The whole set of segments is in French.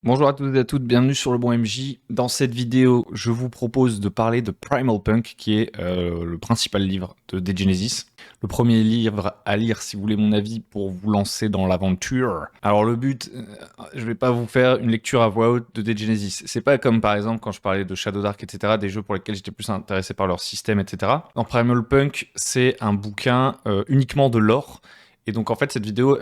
Bonjour à tous et à toutes, bienvenue sur Le Bon MJ. Dans cette vidéo, je vous propose de parler de Primal Punk, qui est le principal livre de Degenesis. Le premier livre à lire, si vous voulez mon avis, pour vous lancer dans l'aventure. Alors le but, je vais pas vous faire une lecture à voix haute de Degenesis. C'est pas comme par exemple quand je parlais de Shadow Dark, etc., des jeux pour lesquels j'étais plus intéressé par leur système, etc. Dans Primal Punk, c'est un bouquin uniquement de lore. Et donc en fait, cette vidéo,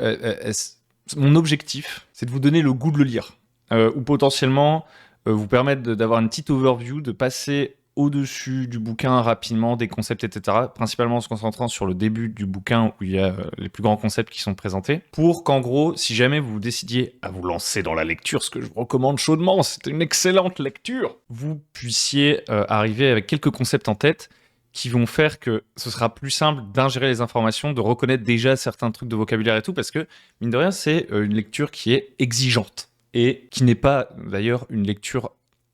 mon objectif, c'est de vous donner le goût de le lire. Ou potentiellement vous permettre d'avoir une petite overview, de passer au-dessus du bouquin rapidement, des concepts, etc. Principalement en se concentrant sur le début du bouquin où il y a les plus grands concepts qui sont présentés. Pour qu'en gros, si jamais vous décidiez à vous lancer dans la lecture, ce que je vous recommande chaudement, c'est une excellente lecture, vous puissiez arriver avec quelques concepts en tête qui vont faire que ce sera plus simple d'ingérer les informations, de reconnaître déjà certains trucs de vocabulaire et tout, parce que, mine de rien, c'est une lecture qui est exigeante et qui n'est pas d'ailleurs une lecture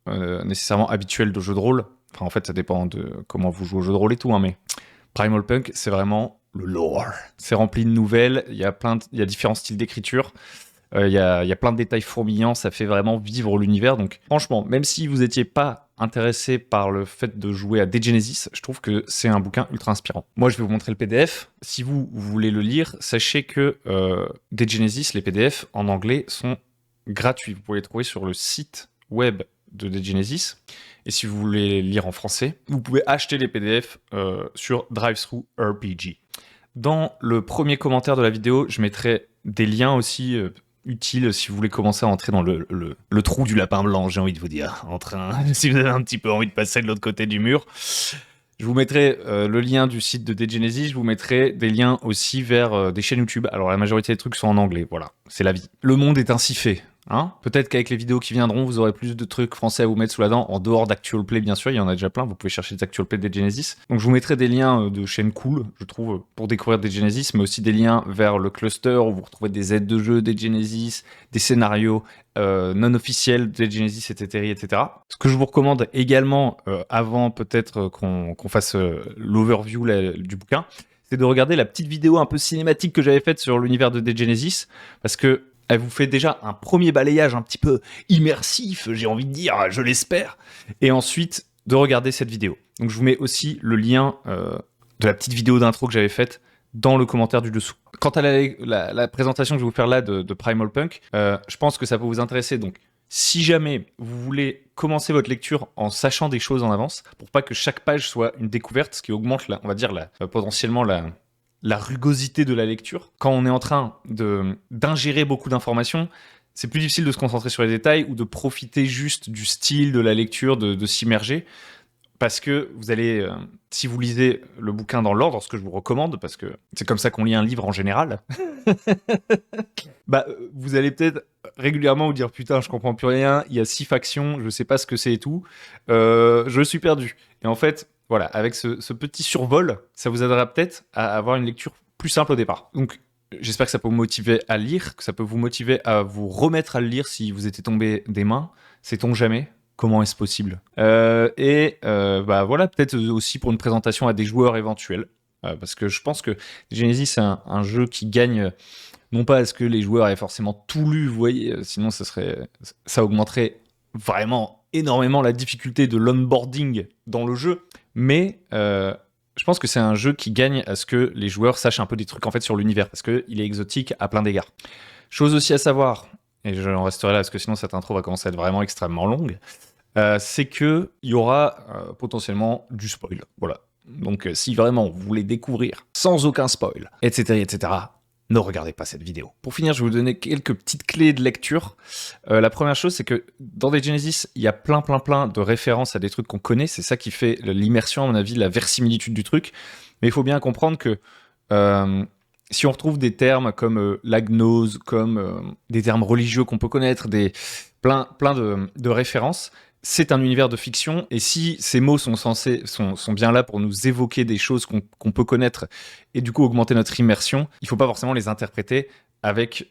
nécessairement habituelle de jeu de rôle. Enfin, en fait, ça dépend de comment vous jouez au jeu de rôle et tout, hein, mais Primal Punk, c'est vraiment le lore. C'est rempli de nouvelles, il y a différents styles d'écriture, il y a plein de détails fourmillants, ça fait vraiment vivre l'univers. Donc, franchement, même si vous n'étiez pas intéressé par le fait de jouer à Degenesis, je trouve que c'est un bouquin ultra inspirant. Moi, je vais vous montrer le PDF. Si vous voulez le lire, sachez que Degenesis, les PDF en anglais sont gratuits. Vous pouvez les trouver sur le site web de Degenesis. Et si vous voulez les lire en français, vous pouvez acheter les PDF sur DriveThru RPG. Dans le premier commentaire de la vidéo, je mettrai des liens aussi utiles si vous voulez commencer à entrer dans le trou du lapin blanc, j'ai envie de vous dire. Si vous avez un petit peu envie de passer de l'autre côté du mur. Je vous mettrai le lien du site de Degenesis, je vous mettrai des liens aussi vers des chaînes YouTube. Alors la majorité des trucs sont en anglais, voilà, c'est la vie. Le monde est ainsi fait. Hein, peut-être qu'avec les vidéos qui viendront, vous aurez plus de trucs français à vous mettre sous la dent, en dehors d'Actual Play, bien sûr, il y en a déjà plein, vous pouvez chercher des Actual Play de Genesis. Donc je vous mettrai des liens de chaînes cool, je trouve, pour découvrir des Genesis, mais aussi des liens vers le cluster où vous retrouvez des aides de jeu des Genesis, des scénarios non officiels des Genesis, etc., etc. Ce que je vous recommande également, avant peut-être qu'on fasse l'overview du bouquin, c'est de regarder la petite vidéo un peu cinématique que j'avais faite sur l'univers de Genesis, parce que elle vous fait déjà un premier balayage un petit peu immersif, j'ai envie de dire, je l'espère, et ensuite de regarder cette vidéo. Donc je vous mets aussi le lien de la petite vidéo d'intro que j'avais faite dans le commentaire du dessous. Quant à la présentation que je vais vous faire là de Primal Punk, je pense que ça peut vous intéresser. Donc si jamais vous voulez commencer votre lecture en sachant des choses en avance, pour pas que chaque page soit une découverte, ce qui augmente, on va dire, potentiellement la rugosité de la lecture. Quand on est en train d'ingérer beaucoup d'informations, c'est plus difficile de se concentrer sur les détails ou de profiter juste du style de la lecture, de s'immerger. Parce que vous allez, si vous lisez le bouquin dans l'ordre, ce que je vous recommande, parce que c'est comme ça qu'on lit un livre en général, bah, vous allez peut-être régulièrement vous dire putain, je comprends plus rien, il y a 6 factions, je sais pas ce que c'est et tout, je suis perdu. Et en fait, voilà, avec ce petit survol, ça vous aidera peut-être à avoir une lecture plus simple au départ. Donc, j'espère que ça peut vous motiver à lire, que ça peut vous motiver à vous remettre à le lire si vous étiez tombé des mains. Sait-on jamais? Comment est-ce possible? Bah voilà, peut-être aussi pour une présentation à des joueurs éventuels. Parce que je pense que Genesis, c'est un jeu qui gagne, non pas à ce que les joueurs aient forcément tout lu, vous voyez, sinon ça augmenterait vraiment énormément la difficulté de l'onboarding dans le jeu, mais je pense que c'est un jeu qui gagne à ce que les joueurs sachent un peu des trucs en fait sur l'univers, parce qu'il est exotique à plein d'égards. Chose aussi à savoir, et je en resterai là parce que sinon cette intro va commencer à être vraiment extrêmement longue, c'est qu'il y aura potentiellement du spoil. Voilà. Donc si vraiment vous voulez découvrir sans aucun spoil, etc., etc., ne regardez pas cette vidéo. Pour finir, je vais vous donner quelques petites clés de lecture. La première chose, c'est que dans des Genesis, il y a plein de références à des trucs qu'on connaît. C'est ça qui fait l'immersion, à mon avis, la verisimilitude du truc. Mais il faut bien comprendre que si on retrouve des termes comme la gnose, comme des termes religieux qu'on peut connaître, plein de références, c'est un univers de fiction, et si ces mots sont bien là pour nous évoquer des choses qu'on peut connaître, et du coup augmenter notre immersion, il ne faut pas forcément les interpréter avec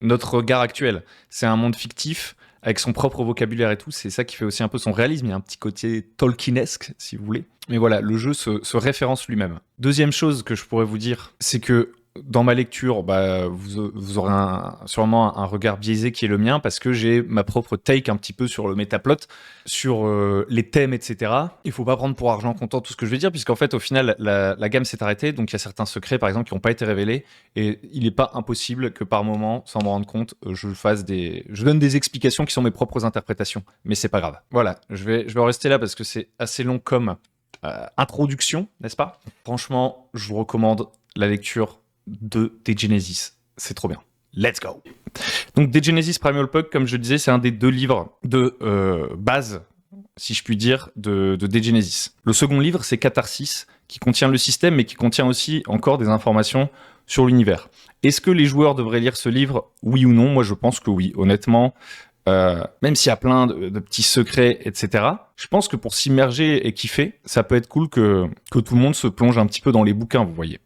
notre regard actuel. C'est un monde fictif, avec son propre vocabulaire et tout, c'est ça qui fait aussi un peu son réalisme, il y a un petit côté Tolkienesque, si vous voulez. Mais voilà, le jeu se référence lui-même. Deuxième chose que je pourrais vous dire, c'est que dans ma lecture, vous aurez sûrement un regard biaisé qui est le mien parce que j'ai ma propre take un petit peu sur le métaplot, sur les thèmes, etc. Il faut pas prendre pour argent comptant tout ce que je vais dire, puisqu'en fait, au final, la gamme s'est arrêtée. Donc, il y a certains secrets, par exemple, qui n'ont pas été révélés. Et il n'est pas impossible que par moment, sans m'en rendre compte, je donne des explications qui sont mes propres interprétations. Mais c'est pas grave. Voilà, je vais en rester là parce que c'est assez long comme introduction, n'est-ce pas? Franchement, je vous recommande la lecture de The Genesis. C'est trop bien. Let's go. Donc The Genesis Primal Punk, comme je disais, c'est un des 2 livres de base, si je puis dire, de The Genesis. Le second livre, c'est Catharsis, qui contient le système, mais qui contient aussi encore des informations sur l'univers. Est-ce que les joueurs devraient lire ce livre? Oui ou non? Moi, je pense que oui. Honnêtement, même s'il y a plein de petits secrets, etc., je pense que pour s'immerger et kiffer, ça peut être cool que tout le monde se plonge un petit peu dans les bouquins, vous voyez.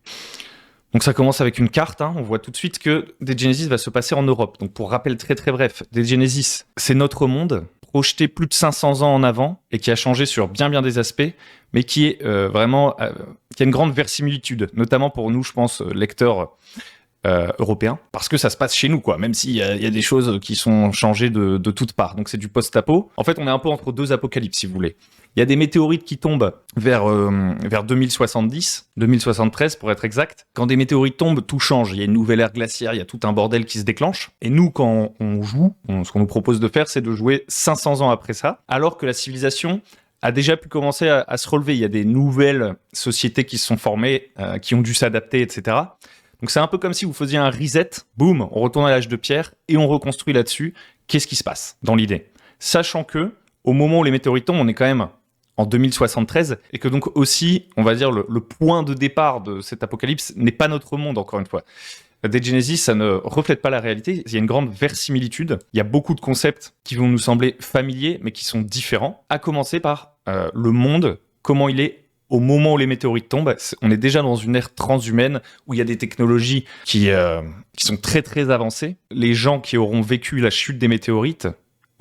Donc ça commence avec une carte, on voit tout de suite que The Genesis va se passer en Europe. Donc pour rappel très très bref, The Genesis, c'est notre monde, projeté plus de 500 ans en avant, et qui a changé sur bien des aspects, mais qui est vraiment, qui a une grande verisimilitude, notamment pour nous, je pense, lecteurs européens, parce que ça se passe chez nous, quoi, même s'il y a des choses qui sont changées de toutes parts. Donc c'est du post-apo. En fait, on est un peu entre 2 apocalypses, si vous voulez. Il y a des météorites qui tombent vers 2070, 2073 pour être exact. Quand des météorites tombent, tout change. Il y a une nouvelle ère glaciaire, il y a tout un bordel qui se déclenche. Et nous, quand on joue, ce qu'on nous propose de faire, c'est de jouer 500 ans après ça, alors que la civilisation a déjà pu commencer à se relever. Il y a des nouvelles sociétés qui se sont formées, qui ont dû s'adapter, etc. Donc c'est un peu comme si vous faisiez un reset, boum, on retourne à l'âge de pierre et on reconstruit là-dessus. Qu'est-ce qui se passe dans l'idée? Sachant que, au moment où les météorites tombent, on est quand même en 2073, et que donc aussi, on va dire, le point de départ de cet apocalypse n'est pas notre monde, encore une fois. The Genesis, ça ne reflète pas la réalité, il y a une grande verisimilitude, il y a beaucoup de concepts qui vont nous sembler familiers, mais qui sont différents, à commencer par le monde, comment il est au moment où les météorites tombent. On est déjà dans une ère transhumaine, où il y a des technologies qui sont très très avancées. Les gens qui auront vécu la chute des météorites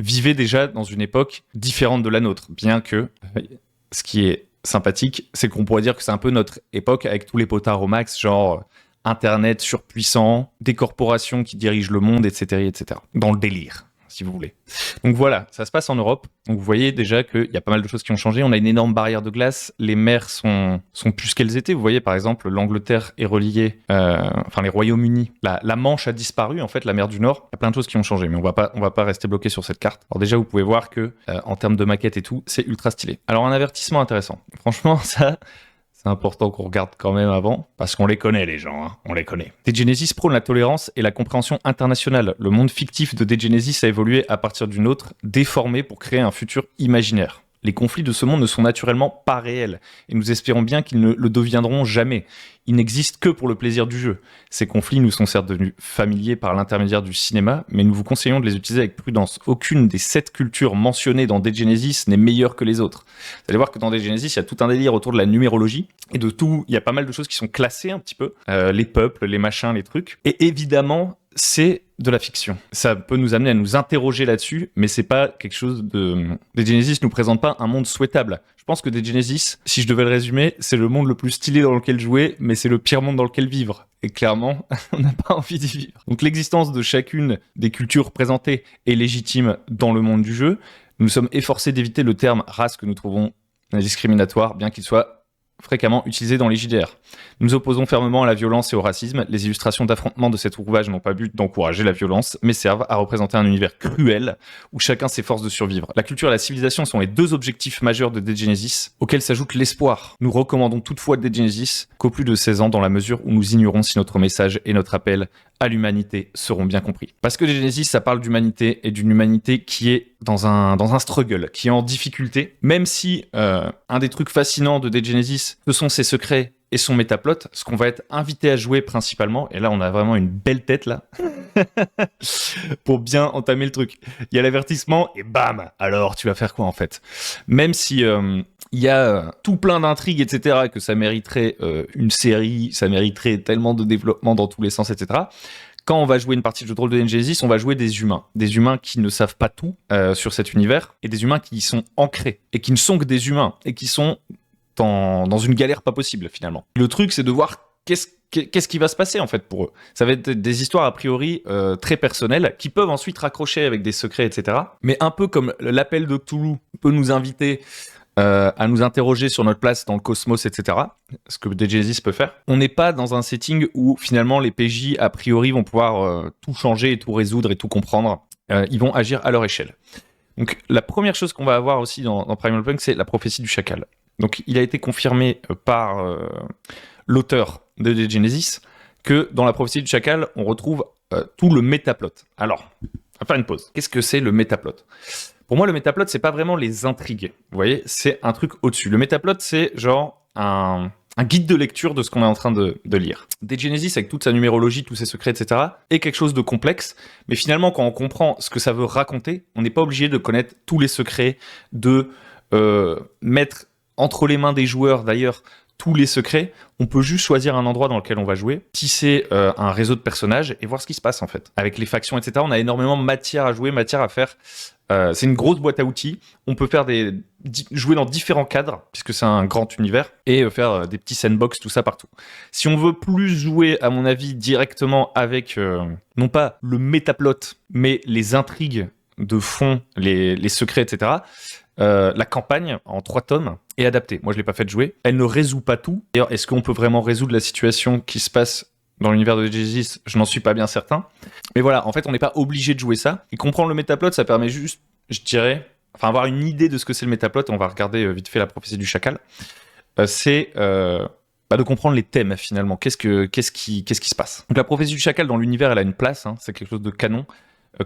vivaient déjà dans une époque différente de la nôtre, bien que ce qui est sympathique, c'est qu'on pourrait dire que c'est un peu notre époque avec tous les potards au max, genre Internet surpuissant, des corporations qui dirigent le monde, etc., etc. Dans le délire, si vous voulez. Donc voilà, ça se passe en Europe. Donc vous voyez déjà qu'il y a pas mal de choses qui ont changé. On a une énorme barrière de glace. Les mers sont plus ce qu'elles étaient. Vous voyez, par exemple, l'Angleterre est reliée, les Royaumes-Unis. La Manche a disparu, en fait, la mer du Nord. Il y a plein de choses qui ont changé, mais on va pas rester bloqué sur cette carte. Alors déjà, vous pouvez voir que, en termes de maquette et tout, c'est ultra stylé. Alors un avertissement intéressant. Franchement, ça, c'est important qu'on regarde quand même avant, parce qu'on les connaît, les gens, on les connaît. The Genesis prône la tolérance et la compréhension internationale. Le monde fictif de The Genesis a évolué à partir d'une autre, déformé pour créer un futur imaginaire. Les conflits de ce monde ne sont naturellement pas réels, et nous espérons bien qu'ils ne le deviendront jamais. Ils n'existent que pour le plaisir du jeu. Ces conflits nous sont certes devenus familiers par l'intermédiaire du cinéma, mais nous vous conseillons de les utiliser avec prudence. Aucune des 7 cultures mentionnées dans The Genesis n'est meilleure que les autres. Vous allez voir que dans The Genesis, il y a tout un délire autour de la numérologie, et de tout, il y a pas mal de choses qui sont classées un petit peu, les peuples, les machins, les trucs, et évidemment, c'est de la fiction. Ça peut nous amener à nous interroger là-dessus, mais c'est pas quelque chose de... The Genesis nous présente pas un monde souhaitable. Je pense que The Genesis, si je devais le résumer, c'est le monde le plus stylé dans lequel jouer, mais c'est le pire monde dans lequel vivre. Et clairement, on n'a pas envie d'y vivre. Donc l'existence de chacune des cultures présentées est légitime dans le monde du jeu. Nous sommes efforcés d'éviter le terme race que nous trouvons discriminatoire, bien qu'il soit fréquemment utilisé dans les JDR. Nous nous opposons fermement à la violence et au racisme. Les illustrations d'affrontements de cet ouvrage n'ont pas but d'encourager la violence, mais servent à représenter un univers cruel où chacun s'efforce de survivre. La culture et la civilisation sont les 2 objectifs majeurs de The Genesis, auxquels s'ajoute l'espoir. Nous recommandons toutefois The Genesis qu'au plus de 16 ans, dans la mesure où nous ignorons si notre message et notre appel à l'humanité seront bien compris. Parce que The Genesis, ça parle d'humanité et d'une humanité qui est dans un struggle, qui est en difficulté, même si un des trucs fascinants de The Genesis, ce sont ses secrets et son métaplot, ce qu'on va être invité à jouer principalement, et là on a vraiment une belle tête là, pour bien entamer le truc. Il y a l'avertissement, et bam, alors tu vas faire quoi en fait? Même si il y a tout plein d'intrigues, etc., que ça mériterait une série, ça mériterait tellement de développement dans tous les sens, etc., quand on va jouer une partie de jeu de rôle de Genesis, on va jouer des humains qui ne savent pas tout sur cet univers, et des humains qui y sont ancrés, et qui ne sont que des humains, et qui sont dans une galère pas possible finalement. Le truc, c'est de voir qu'est-ce qui va se passer en fait pour eux? Ça va être des histoires a priori très personnelles qui peuvent ensuite raccrocher avec des secrets, etc. Mais un peu comme l'appel de Cthulhu peut nous inviter à nous interroger sur notre place dans le cosmos, etc. Ce que DGenesis peut faire. On n'est pas dans un setting où finalement les PJ a priori vont pouvoir tout changer et tout résoudre et tout comprendre. Ils vont agir à leur échelle. Donc la première chose qu'on va avoir aussi dans Primal Punk, c'est la prophétie du chacal. Donc il a été confirmé par l'auteur de DGenesis que dans la prophétie du chacal, on retrouve tout le métaplot. Alors, on va faire une pause. Qu'est-ce que c'est le métaplot? Pour moi, le métaplot, c'est pas vraiment les intrigues. Vous voyez, c'est un truc au-dessus. Le métaplot, c'est genre un guide de lecture de ce qu'on est en train de lire. DGenesis, avec toute sa numérologie, tous ses secrets, etc., est quelque chose de complexe. Mais finalement, quand on comprend ce que ça veut raconter, on n'est pas obligé de connaître tous les secrets, de mettre entre les mains des joueurs, d'ailleurs, tous les secrets. On peut juste choisir un endroit dans lequel on va jouer, tisser un réseau de personnages et voir ce qui se passe en fait. Avec les factions, etc., on a énormément de matière à jouer, matière à faire. C'est une grosse boîte à outils. On peut faire jouer dans différents cadres, puisque c'est un grand univers, et faire des petits sandbox, tout ça partout. Si on veut plus jouer, à mon avis, directement avec, non pas le métaplot, mais les intrigues de fond, les secrets, etc., la campagne en 3 tomes est adaptée. Moi, je ne l'ai pas fait jouer. Elle ne résout pas tout. D'ailleurs, est-ce qu'on peut vraiment résoudre la situation qui se passe dans l'univers de DGenesis? Je n'en suis pas bien certain. Mais voilà, en fait, on n'est pas obligé de jouer ça. Et comprendre le métaplot, ça permet juste, je dirais, avoir une idée de ce que c'est le métaplot. On va regarder vite fait la prophétie du chacal. C'est de comprendre les thèmes, finalement. Qu'est-ce qui se passe? Donc, la prophétie du chacal, dans l'univers, elle a une place. Hein. C'est quelque chose de canon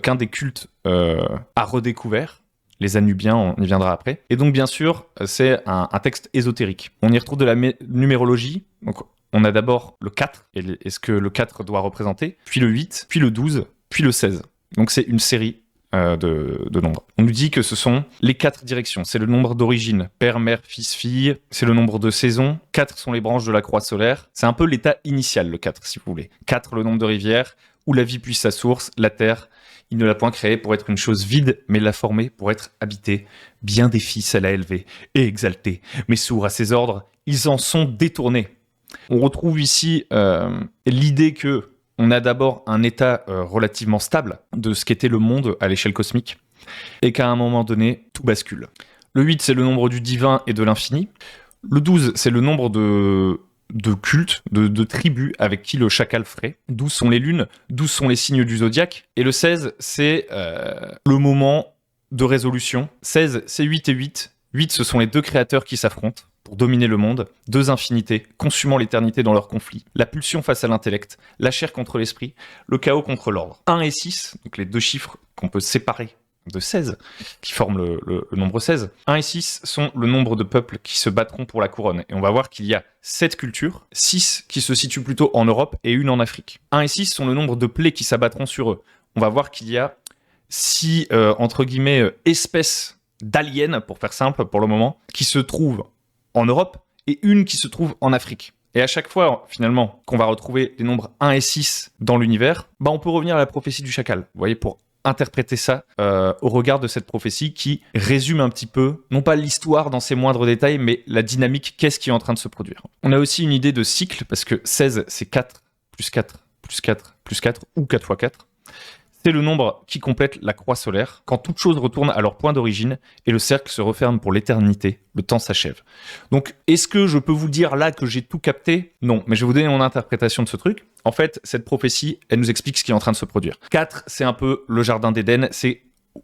qu'un des cultes a redécouvert. Les Anubiens, on y viendra après. Et donc, bien sûr, c'est un texte ésotérique. On y retrouve de la numérologie. Donc, on a d'abord le 4, et ce que le 4 doit représenter, puis le 8, puis le 12, puis le 16. Donc, c'est une série de nombres. On nous dit que ce sont les 4 directions. C'est le nombre d'origine, père, mère, fils, fille. C'est le nombre de saisons. 4 sont les branches de la croix solaire. C'est un peu l'état initial, le 4, si vous voulez. 4, le nombre de rivières, où la vie puise sa source, la terre. Il ne l'a point créée pour être une chose vide, mais l'a formée pour être habitée. Bien des fils elle a élevé et exalté, mais sourds à ses ordres, ils en sont détournés. On retrouve ici l'idée que on a d'abord un état relativement stable de ce qu'était le monde à l'échelle cosmique, et qu'à un moment donné, tout bascule. Le 8, c'est le nombre du divin et de l'infini. Le 12, c'est le nombre de cultes, de tribus avec qui le chacal ferait. 12 sont les lunes, 12 sont les signes du zodiaque. Et le 16, c'est le moment de résolution. 16, c'est 8 et 8. 8, ce sont les 2 créateurs qui s'affrontent pour dominer le monde. 2 infinités, consumant l'éternité dans leur conflit. La pulsion face à l'intellect, la chair contre l'esprit, le chaos contre l'ordre. 1 et 6, donc les 2 chiffres qu'on peut séparer de 16, qui forment le nombre 16. 1 et 6 sont le nombre de peuples qui se battront pour la couronne. Et on va voir qu'il y a 7 cultures, 6 qui se situent plutôt en Europe et 1 en Afrique. 1 et 6 sont le nombre de plaies qui s'abattront sur eux. On va voir qu'il y a 6, entre guillemets, espèces d'aliens, pour faire simple pour le moment, qui se trouvent en Europe et 1 qui se trouve en Afrique. Et à chaque fois, finalement, qu'on va retrouver les nombres 1 et 6 dans l'univers, on peut revenir à la prophétie du chacal. Vous voyez, pour interpréter ça au regard de cette prophétie qui résume un petit peu, non pas l'histoire dans ses moindres détails, mais la dynamique, qu'est-ce qui est en train de se produire. On a aussi une idée de cycle, parce que 16, c'est 4, plus 4, plus 4, plus 4, ou 4 fois 4. C'est le nombre qui complète la croix solaire, quand toute chose retourne à leur point d'origine, et le cercle se referme pour l'éternité, le temps s'achève. Donc, est-ce que je peux vous dire là que j'ai tout capté? Non, mais je vais vous donner mon interprétation de ce truc. En fait, cette prophétie, elle nous explique ce qui est en train de se produire. 4, c'est un peu le jardin d'Éden, c'est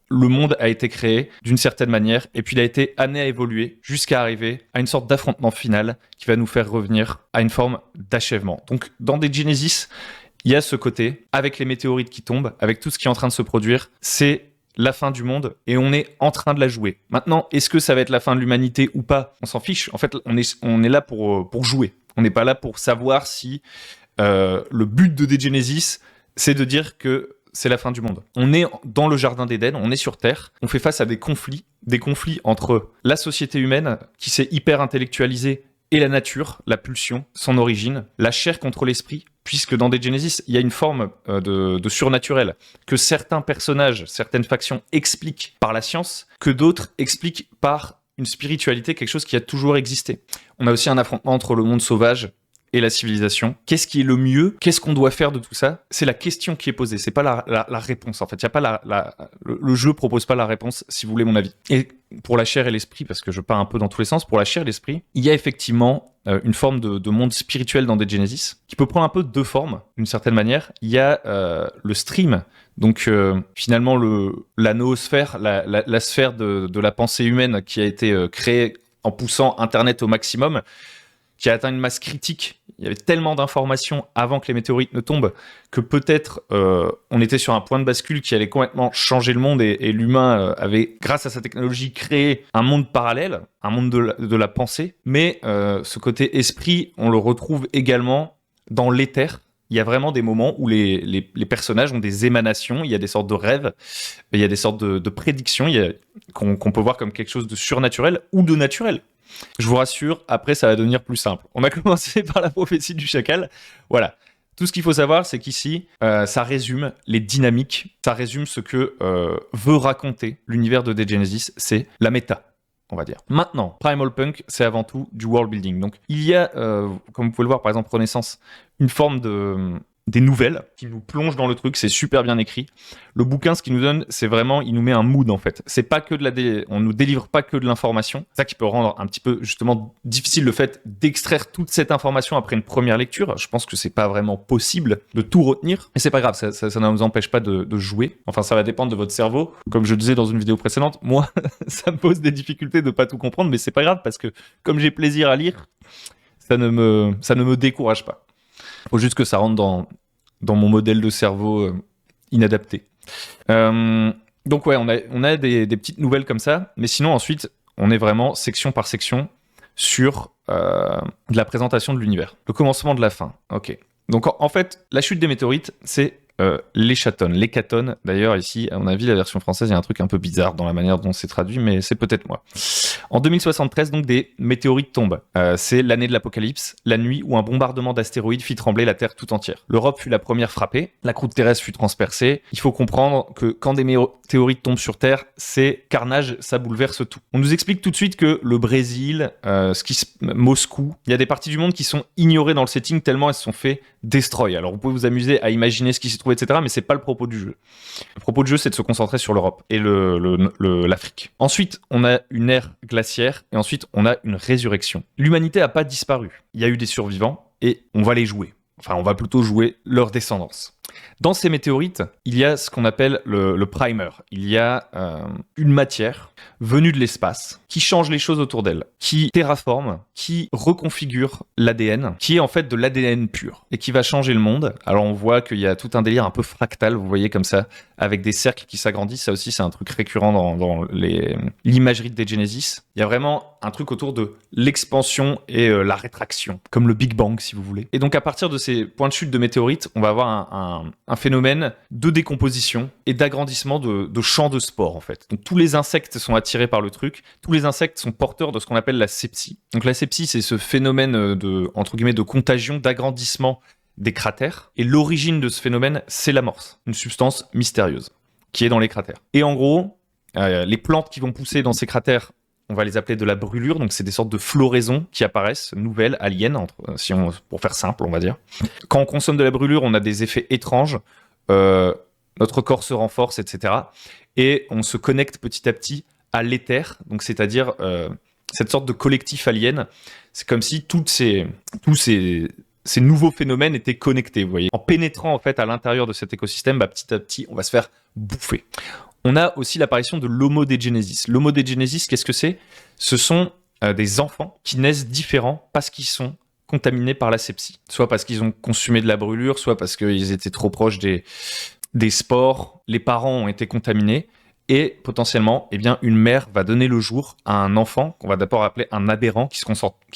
le monde a été créé d'une certaine manière, et puis il a été amené à évoluer jusqu'à arriver à une sorte d'affrontement final qui va nous faire revenir à une forme d'achèvement. Donc, dans DGenesis, il y a ce côté, avec les météorites qui tombent, avec tout ce qui est en train de se produire, c'est la fin du monde et on est en train de la jouer. Maintenant, est-ce que ça va être la fin de l'humanité ou pas? On s'en fiche. En fait, on est là pour jouer. On n'est pas là pour savoir si le but de DGenesis, c'est de dire que c'est la fin du monde. On est dans le jardin d'Éden, on est sur Terre, on fait face à des conflits entre la société humaine qui s'est hyper intellectualisée et la nature, la pulsion, son origine, la chair contre l'esprit, puisque dans DGenesis, il y a une forme de surnaturel que certains personnages, certaines factions expliquent par la science, que d'autres expliquent par une spiritualité, quelque chose qui a toujours existé. On a aussi un affrontement entre le monde sauvage et la civilisation. Qu'est-ce qui est le mieux? Qu'est-ce qu'on doit faire de tout ça? C'est la question qui est posée, c'est pas la réponse en fait. Il y a pas le jeu propose pas la réponse, si vous voulez mon avis. Et pour la chair et l'esprit, parce que je pars un peu dans tous les sens, pour la chair et l'esprit, il y a effectivement une forme de monde spirituel dans Dead Genesis qui peut prendre un peu deux formes d'une certaine manière. Il y a le stream, donc finalement la noosphère, la sphère de la pensée humaine qui a été créée en poussant Internet au maximum, qui a atteint une masse critique. Il y avait tellement d'informations avant que les météorites ne tombent que peut-être on était sur un point de bascule qui allait complètement changer le monde et l'humain avait, grâce à sa technologie, créé un monde parallèle, un monde de la pensée. Mais ce côté esprit, on le retrouve également dans l'éther. Il y a vraiment des moments où les personnages ont des émanations, il y a des sortes de rêves, il y a des sortes de prédictions qu'on peut voir comme quelque chose de surnaturel ou de naturel. Je vous rassure, après ça va devenir plus simple. On a commencé par la prophétie du chacal. Voilà. Tout ce qu'il faut savoir, c'est qu'ici, ça résume les dynamiques, ça résume ce que veut raconter l'univers de Dead Genesis, c'est la méta, on va dire. Maintenant, Primal Punk, c'est avant tout du world building. Donc, il y a, comme vous pouvez le voir, par exemple, Renaissance, une forme des nouvelles qui nous plongent dans le truc, c'est super bien écrit. Le bouquin, ce qu'il nous donne, c'est vraiment, il nous met un mood en fait. C'est pas que on nous délivre pas que de l'information. C'est ça qui peut rendre un petit peu justement difficile le fait d'extraire toute cette information après une première lecture. Je pense que c'est pas vraiment possible de tout retenir, mais c'est pas grave, ça ne nous empêche pas de jouer. Enfin, ça va dépendre de votre cerveau. Comme je le disais dans une vidéo précédente, moi, ça me pose des difficultés de pas tout comprendre, mais c'est pas grave parce que comme j'ai plaisir à lire, ça ne me décourage pas. Faut juste que ça rentre dans mon modèle de cerveau inadapté. Donc ouais, on a des petites nouvelles comme ça, mais sinon ensuite, on est vraiment section par section sur de la présentation de l'univers. Le commencement de la fin, ok. Donc en fait, la chute des météorites, c'est l'hécatombe. D'ailleurs, ici, à mon avis, la version française, il y a un truc un peu bizarre dans la manière dont c'est traduit, mais c'est peut-être moi. En 2073, donc, des météorites tombent. C'est l'année de l'apocalypse, la nuit où un bombardement d'astéroïdes fit trembler la Terre tout entière. L'Europe fut la première frappée, la croûte terrestre fut transpercée. Il faut comprendre que quand des météorites tombent sur Terre, c'est carnage, ça bouleverse tout. On nous explique tout de suite que le Brésil, Moscou, il y a des parties du monde qui sont ignorées dans le setting tellement elles se sont fait destroy. Alors vous pouvez vous amuser à imaginer ce qui s'y trouve, etc. Mais c'est pas le propos du jeu. Le propos du jeu, c'est de se concentrer sur l'Europe et l'Afrique. Ensuite, on a une ère glaciaire et ensuite, on a une résurrection. L'humanité a pas disparu. Il y a eu des survivants et on va les jouer. Enfin, on va plutôt jouer leur descendance. Dans ces météorites, il y a ce qu'on appelle le primer. Il y a une matière venue de l'espace qui change les choses autour d'elle, qui terraforme, qui reconfigure l'ADN, qui est en fait de l'ADN pur et qui va changer le monde. Alors on voit qu'il y a tout un délire un peu fractal, vous voyez comme ça, avec des cercles qui s'agrandissent. Ça aussi, c'est un truc récurrent dans l'imagerie de Genesis. Il y a vraiment un truc autour de l'expansion et la rétraction, comme le Big Bang si vous voulez. Et donc à partir de ces points de chute de météorites, on va avoir un phénomène de décomposition et d'agrandissement de champs de spores en fait. Donc tous les insectes sont attirés par le truc, tous les insectes sont porteurs de ce qu'on appelle la sepsie. Donc la sepsie, c'est ce phénomène entre guillemets de contagion, d'agrandissement des cratères. Et l'origine de ce phénomène, c'est l'amorce, une substance mystérieuse qui est dans les cratères. Et en gros, les plantes qui vont pousser dans ces cratères, on va les appeler de la brûlure, donc c'est des sortes de floraisons qui apparaissent, nouvelles, aliens, pour faire simple, on va dire. Quand on consomme de la brûlure, on a des effets étranges, notre corps se renforce, etc. Et on se connecte petit à petit à l'éther, donc c'est-à-dire cette sorte de collectif alien. C'est comme si tous ces nouveaux phénomènes étaient connectés, vous voyez. En pénétrant en fait à l'intérieur de cet écosystème, petit à petit, on va se faire bouffer. On a aussi l'apparition de l'Homo de Genesis. L'Homo de Genesis, qu'est-ce que c'est ? Ce sont des enfants qui naissent différents parce qu'ils sont contaminés par la sepsie. Soit parce qu'ils ont consumé de la brûlure, soit parce qu'ils étaient trop proches des spores. Les parents ont été contaminés et potentiellement, une mère va donner le jour à un enfant qu'on va d'abord appeler un aberrant qui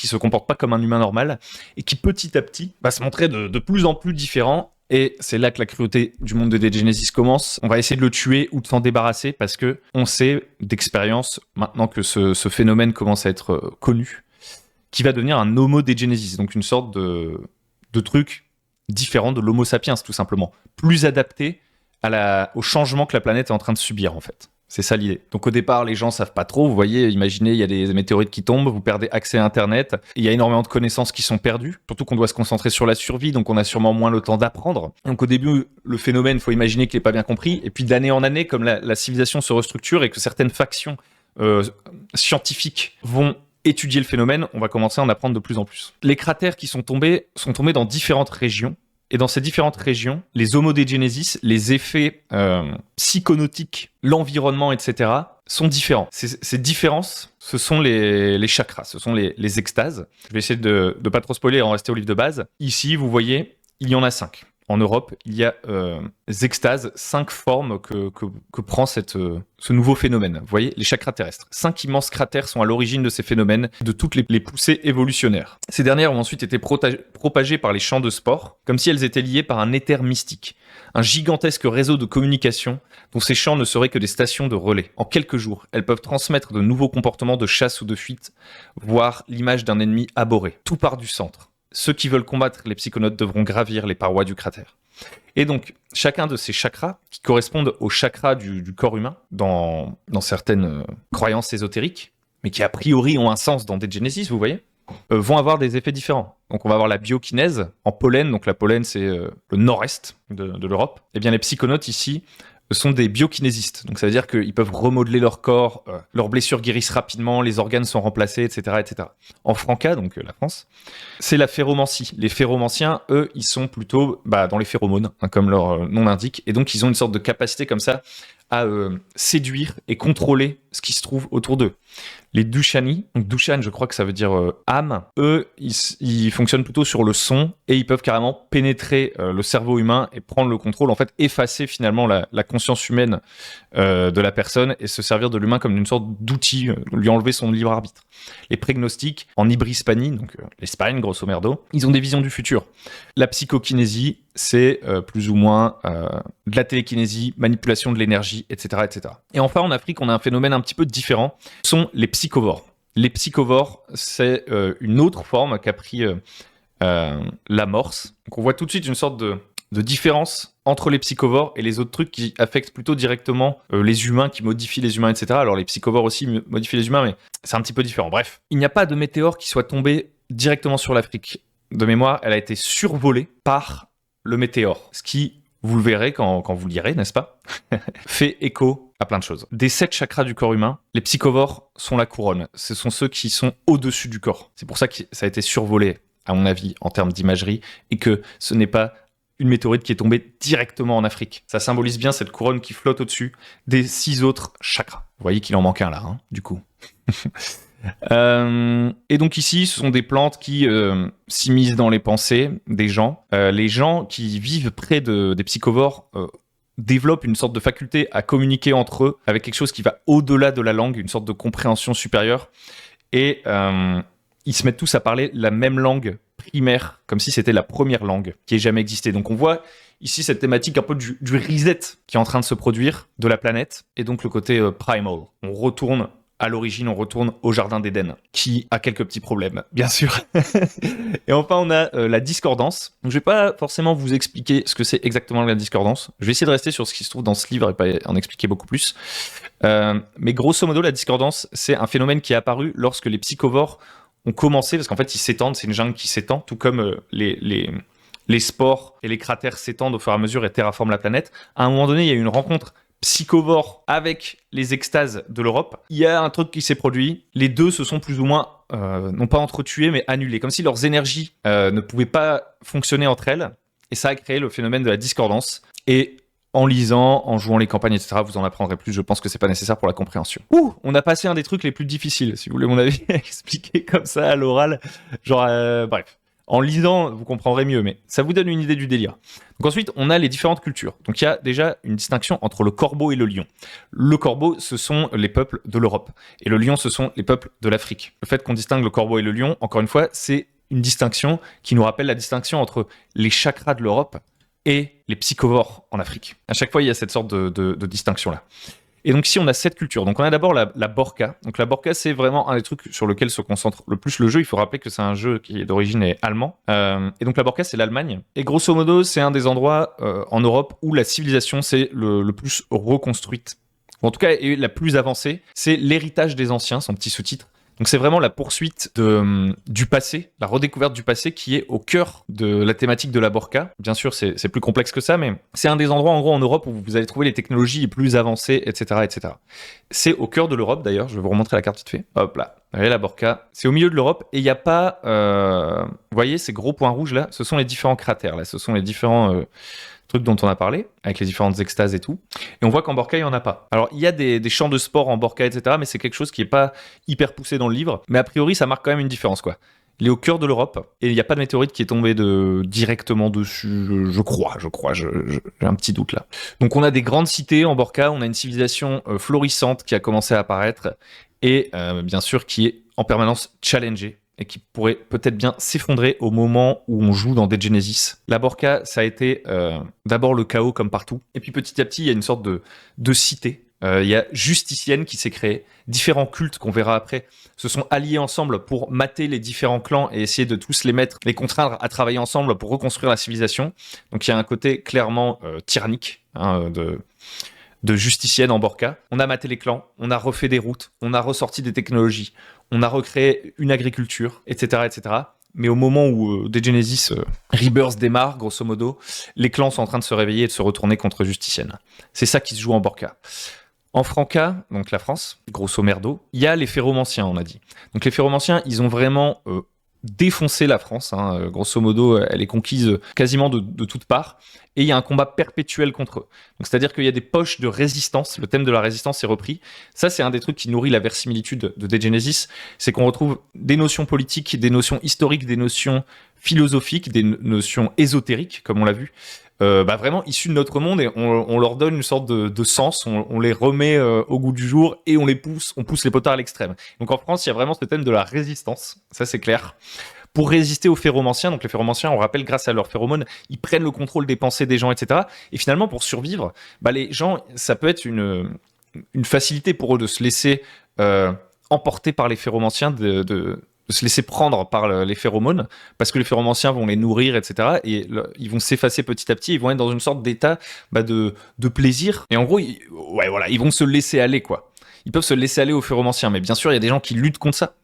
se comporte pas comme un humain normal et qui petit à petit va se montrer de plus en plus différent. Et c'est là que la cruauté du monde de Dead Genesis commence. On va essayer de le tuer ou de s'en débarrasser parce que on sait d'expérience, maintenant que ce phénomène commence à être connu, qui va devenir un Homo de Genesis, donc une sorte de truc différent de l'Homo sapiens tout simplement, plus adapté au changement que la planète est en train de subir en fait. C'est ça l'idée. Donc au départ, les gens savent pas trop. Vous voyez, imaginez, il y a des météorites qui tombent, vous perdez accès à Internet. Il y a énormément de connaissances qui sont perdues. Surtout qu'on doit se concentrer sur la survie, donc on a sûrement moins le temps d'apprendre. Donc au début, le phénomène, faut imaginer qu'il n'est pas bien compris. Et puis d'année en année, comme la civilisation se restructure et que certaines factions scientifiques vont étudier le phénomène, on va commencer à en apprendre de plus en plus. Les cratères qui sont tombés dans différentes régions. Et dans ces différentes régions, les homodégenesis, les effets psychonautiques, l'environnement, etc., sont différents. Ces différences, ce sont les chakras, ce sont les extases. Je vais essayer de ne pas trop spoiler et en rester au livre de base. Ici, vous voyez, il y en a 5. En Europe, il y a extases, 5 formes que prend ce nouveau phénomène. Vous voyez, les chakras terrestres. 5 immenses cratères sont à l'origine de ces phénomènes, de toutes les poussées évolutionnaires. Ces dernières ont ensuite été propagées par les champs de sport, comme si elles étaient liées par un éther mystique. Un gigantesque réseau de communication dont ces champs ne seraient que des stations de relais. En quelques jours, elles peuvent transmettre de nouveaux comportements de chasse ou de fuite, voire l'image d'un ennemi abhorré. Tout part du centre. Ceux qui veulent combattre les psychonautes devront gravir les parois du cratère. Et donc, chacun de ces chakras, qui correspondent aux chakras du corps humain, dans certaines croyances ésotériques, mais qui a priori ont un sens dans des Genesis, vous voyez, vont avoir des effets différents. Donc on va avoir la biokinèse en pollen, donc la pollen c'est le nord-est de l'Europe. Et bien les psychonautes ici sont des biokinésistes. Donc ça veut dire qu'ils peuvent remodeler leur corps, leurs blessures guérissent rapidement, les organes sont remplacés, etc. etc. En Franca, donc la France, c'est la phéromancie. Les phéromanciens, eux, ils sont plutôt dans les phéromones, comme leur nom l'indique, et donc ils ont une sorte de capacité comme ça à séduire et contrôler ce qui se trouve autour d'eux. Les Dushani, donc Dushan, je crois que ça veut dire âme, eux, ils fonctionnent plutôt sur le son et ils peuvent carrément pénétrer le cerveau humain et prendre le contrôle, en fait, effacer finalement la conscience humaine de la personne et se servir de l'humain comme une sorte d'outil, lui enlever son libre arbitre. Les prégnostiques, en Ibrispanie, donc l'Espagne, grosso merdo, ils ont des visions du futur. La psychokinésie, c'est plus ou moins de la télékinésie, manipulation de l'énergie, etc., etc. Et enfin, en Afrique, on a un phénomène un petit peu différent, ce sont les psychovores. Les psychovores, c'est une autre forme qu'a pris l'amorce. Donc on voit tout de suite une sorte de différence entre les psychovores et les autres trucs qui affectent plutôt directement les humains, qui modifient les humains, etc. Alors les psychovores aussi modifient les humains, mais c'est un petit peu différent. Bref, il n'y a pas de météore qui soit tombé directement sur l'Afrique. De mémoire, elle a été survolée par le météore, ce qui, vous le verrez quand vous lirez, n'est-ce pas, fait écho à plein de choses. Des 7 chakras du corps humain, les psychovores sont la couronne. Ce sont ceux qui sont au-dessus du corps. C'est pour ça que ça a été survolé, à mon avis, en termes d'imagerie, et que ce n'est pas une météorite qui est tombée directement en Afrique. Ça symbolise bien cette couronne qui flotte au-dessus des 6 autres chakras. Vous voyez qu'il en manque un là, du coup. Et donc ici, ce sont des plantes qui s'immiscent dans les pensées des gens. Les gens qui vivent près des psychovores développent une sorte de faculté à communiquer entre eux avec quelque chose qui va au-delà de la langue, une sorte de compréhension supérieure. Et ils se mettent tous à parler la même langue primaire, comme si c'était la première langue qui ait jamais existé. Donc on voit ici cette thématique un peu du reset qui est en train de se produire de la planète, et donc le côté primal. On retourne à l'origine, on retourne au Jardin d'Éden, qui a quelques petits problèmes, bien sûr. Et enfin, on a la discordance. Donc, je vais pas forcément vous expliquer ce que c'est exactement la discordance. Je vais essayer de rester sur ce qui se trouve dans ce livre et pas en expliquer beaucoup plus. Mais grosso modo, la discordance, c'est un phénomène qui est apparu lorsque les psychovores ont commencé, parce qu'en fait, ils s'étendent, c'est une jungle qui s'étend, tout comme les spores et les cratères s'étendent au fur et à mesure et terraforment la planète. À un moment donné, il y a eu une rencontre psychovore avec les extases de l'Europe. Il y a un truc qui s'est produit. Les deux se sont plus ou moins, non pas entretués, mais annulés. Comme si leurs énergies ne pouvaient pas fonctionner entre elles. Et ça a créé le phénomène de la discordance. Et en lisant, en jouant les campagnes, etc., vous en apprendrez plus. Je pense que c'est pas nécessaire pour la compréhension. On a passé un des trucs les plus difficiles, si vous voulez mon avis, expliqué comme ça à l'oral. Genre, bref. En lisant, vous comprendrez mieux, mais ça vous donne une idée du délire. Donc ensuite, on a les différentes cultures. Donc il y a déjà une distinction entre le corbeau et le lion. Le corbeau, ce sont les peuples de l'Europe. Et le lion, ce sont les peuples de l'Afrique. Le fait qu'on distingue le corbeau et le lion, encore une fois, c'est une distinction qui nous rappelle la distinction entre les chakras de l'Europe et les psychovores en Afrique. À chaque fois, il y a cette sorte de distinction-là. Et donc ici, on a 7 cultures. Donc on a d'abord la Borka. Donc la Borka, c'est vraiment un des trucs sur lequel se concentre le plus le jeu. Il faut rappeler que c'est un jeu qui est d'origine allemand. Et donc la Borka, c'est l'Allemagne. Et grosso modo, c'est un des endroits en Europe où la civilisation s'est le plus reconstruite. ou en tout cas est la plus avancée, c'est l'héritage des anciens, son petit sous-titre. Donc c'est vraiment la poursuite du passé, la redécouverte du passé qui est au cœur de la thématique de la Borca. Bien sûr, c'est plus complexe que ça, mais c'est un des endroits en gros en Europe où vous allez trouver les technologies les plus avancées, etc., etc. C'est au cœur de l'Europe d'ailleurs, je vais vous remontrer la carte vite fait. Hop là, vous voyez la Borca, c'est au milieu de l'Europe et il n'y a pas, vous voyez ces gros points rouges là, ce sont les différents cratères là, ce sont les différents trucs dont on a parlé, avec les différentes extases et tout. Et on voit qu'en Borca, il n'y en a pas. Alors, il y a des champs de sport en Borca, etc., mais c'est quelque chose qui n'est pas hyper poussé dans le livre. Mais a priori, ça marque quand même une différence, quoi. Il est au cœur de l'Europe, et il n'y a pas de météorite qui est tombé directement dessus, je crois, j'ai un petit doute là. Donc on a des grandes cités en Borca, on a une civilisation florissante qui a commencé à apparaître, et bien sûr qui est en permanence challengée, et qui pourrait peut-être bien s'effondrer au moment où on joue dans Dead Genesis. La Borca, ça a été d'abord le chaos comme partout, et puis petit à petit, il y a une sorte de cité. Il y a Justicienne qui s'est créée, différents cultes qu'on verra après se sont alliés ensemble pour mater les différents clans et essayer de tous les contraindre à travailler ensemble pour reconstruire la civilisation. Donc il y a un côté clairement tyrannique de Justicienne en Borca. On a maté les clans, on a refait des routes, on a ressorti des technologies, on a recréé une agriculture, etc., etc. Mais au moment où Dead Genesis Rebirth démarre, grosso modo, les clans sont en train de se réveiller et de se retourner contre Justicienne. C'est ça qui se joue en Borca. En Franca, donc la France, grosso merdo, il y a les Ferromanciens, on a dit. Donc les Ferromanciens, ils ont vraiment défoncé la France. Grosso modo, elle est conquise quasiment de toutes parts. Et il y a un combat perpétuel contre eux. Donc c'est-à-dire qu'il y a des poches de résistance. Le thème de la résistance est repris. Ça, c'est un des trucs qui nourrit la verisimilitude de Dead Genesis. C'est qu'on retrouve des notions politiques, des notions historiques, des notions philosophiques, des notions ésotériques, comme on l'a vu. Vraiment issus de notre monde et on leur donne une sorte de sens, on les remet au goût du jour et on pousse les potards à l'extrême. Donc en France, il y a vraiment ce thème de la résistance, ça c'est clair. Pour résister aux Ferromanciens, donc les Ferromanciens, on rappelle, grâce à leurs phéromones, ils prennent le contrôle des pensées des gens, etc. Et finalement, pour survivre, les gens, ça peut être une facilité pour eux de se laisser emporter par les Ferromanciens, de se laisser prendre par les phéromones, parce que les phéromanciens vont les nourrir, etc. Et ils vont s'effacer petit à petit, ils vont être dans une sorte d'état de plaisir. Et en gros, ils vont se laisser aller, quoi. Ils peuvent se laisser aller aux phéromanciens, mais bien sûr, il y a des gens qui luttent contre ça.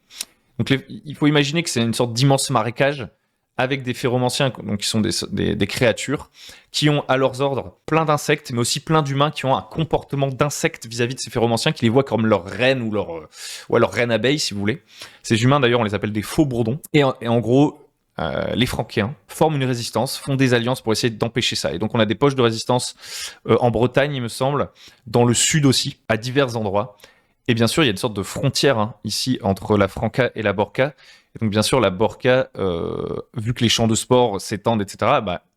Donc il faut imaginer que c'est une sorte d'immense marécage avec des phéromanciens, donc qui sont des créatures, qui ont à leurs ordres plein d'insectes, mais aussi plein d'humains qui ont un comportement d'insectes vis-à-vis de ces phéromanciens, qui les voient comme leur reine ou leur reine abeille, si vous voulez. Ces humains, d'ailleurs, on les appelle des faux bourdons. Et en gros, les Franquéens forment une résistance, font des alliances pour essayer d'empêcher ça. Et donc on a des poches de résistance en Bretagne, il me semble, dans le sud aussi, à divers endroits. Et bien sûr, il y a une sorte de frontière ici entre la Franca et la Borca. Et donc bien sûr, la Borca, vu que les champs de sport s'étendent, etc.,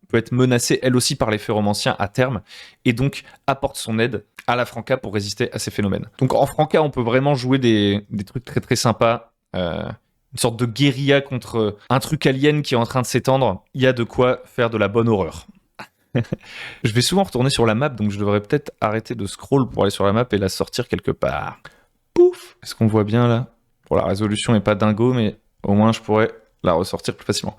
peut être menacée elle aussi par les Ferromanciens à terme, et donc apporte son aide à la Franca pour résister à ces phénomènes. Donc en Franca, on peut vraiment jouer des trucs très très sympas, une sorte de guérilla contre un truc alien qui est en train de s'étendre. Il y a de quoi faire de la bonne horreur. Je vais souvent retourner sur la map, donc je devrais peut-être arrêter de scroll pour aller sur la map et la sortir quelque part. Pouf! Est-ce qu'on voit bien là? Bon, la résolution n'est pas dingo, mais au moins je pourrais la ressortir plus facilement.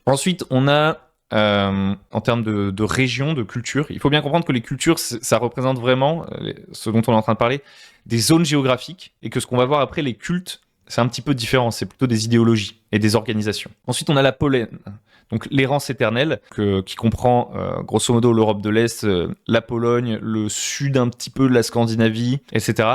Ensuite, on a, en termes de région, de culture, il faut bien comprendre que les cultures, ça représente vraiment, ce dont on est en train de parler, des zones géographiques, et que ce qu'on va voir après, les cultes, c'est un petit peu différent, c'est plutôt des idéologies et des organisations. Ensuite, on a la Pologne, donc l'errance éternelle, qui comprend grosso modo l'Europe de l'Est, la Pologne, le sud un petit peu de la Scandinavie, etc.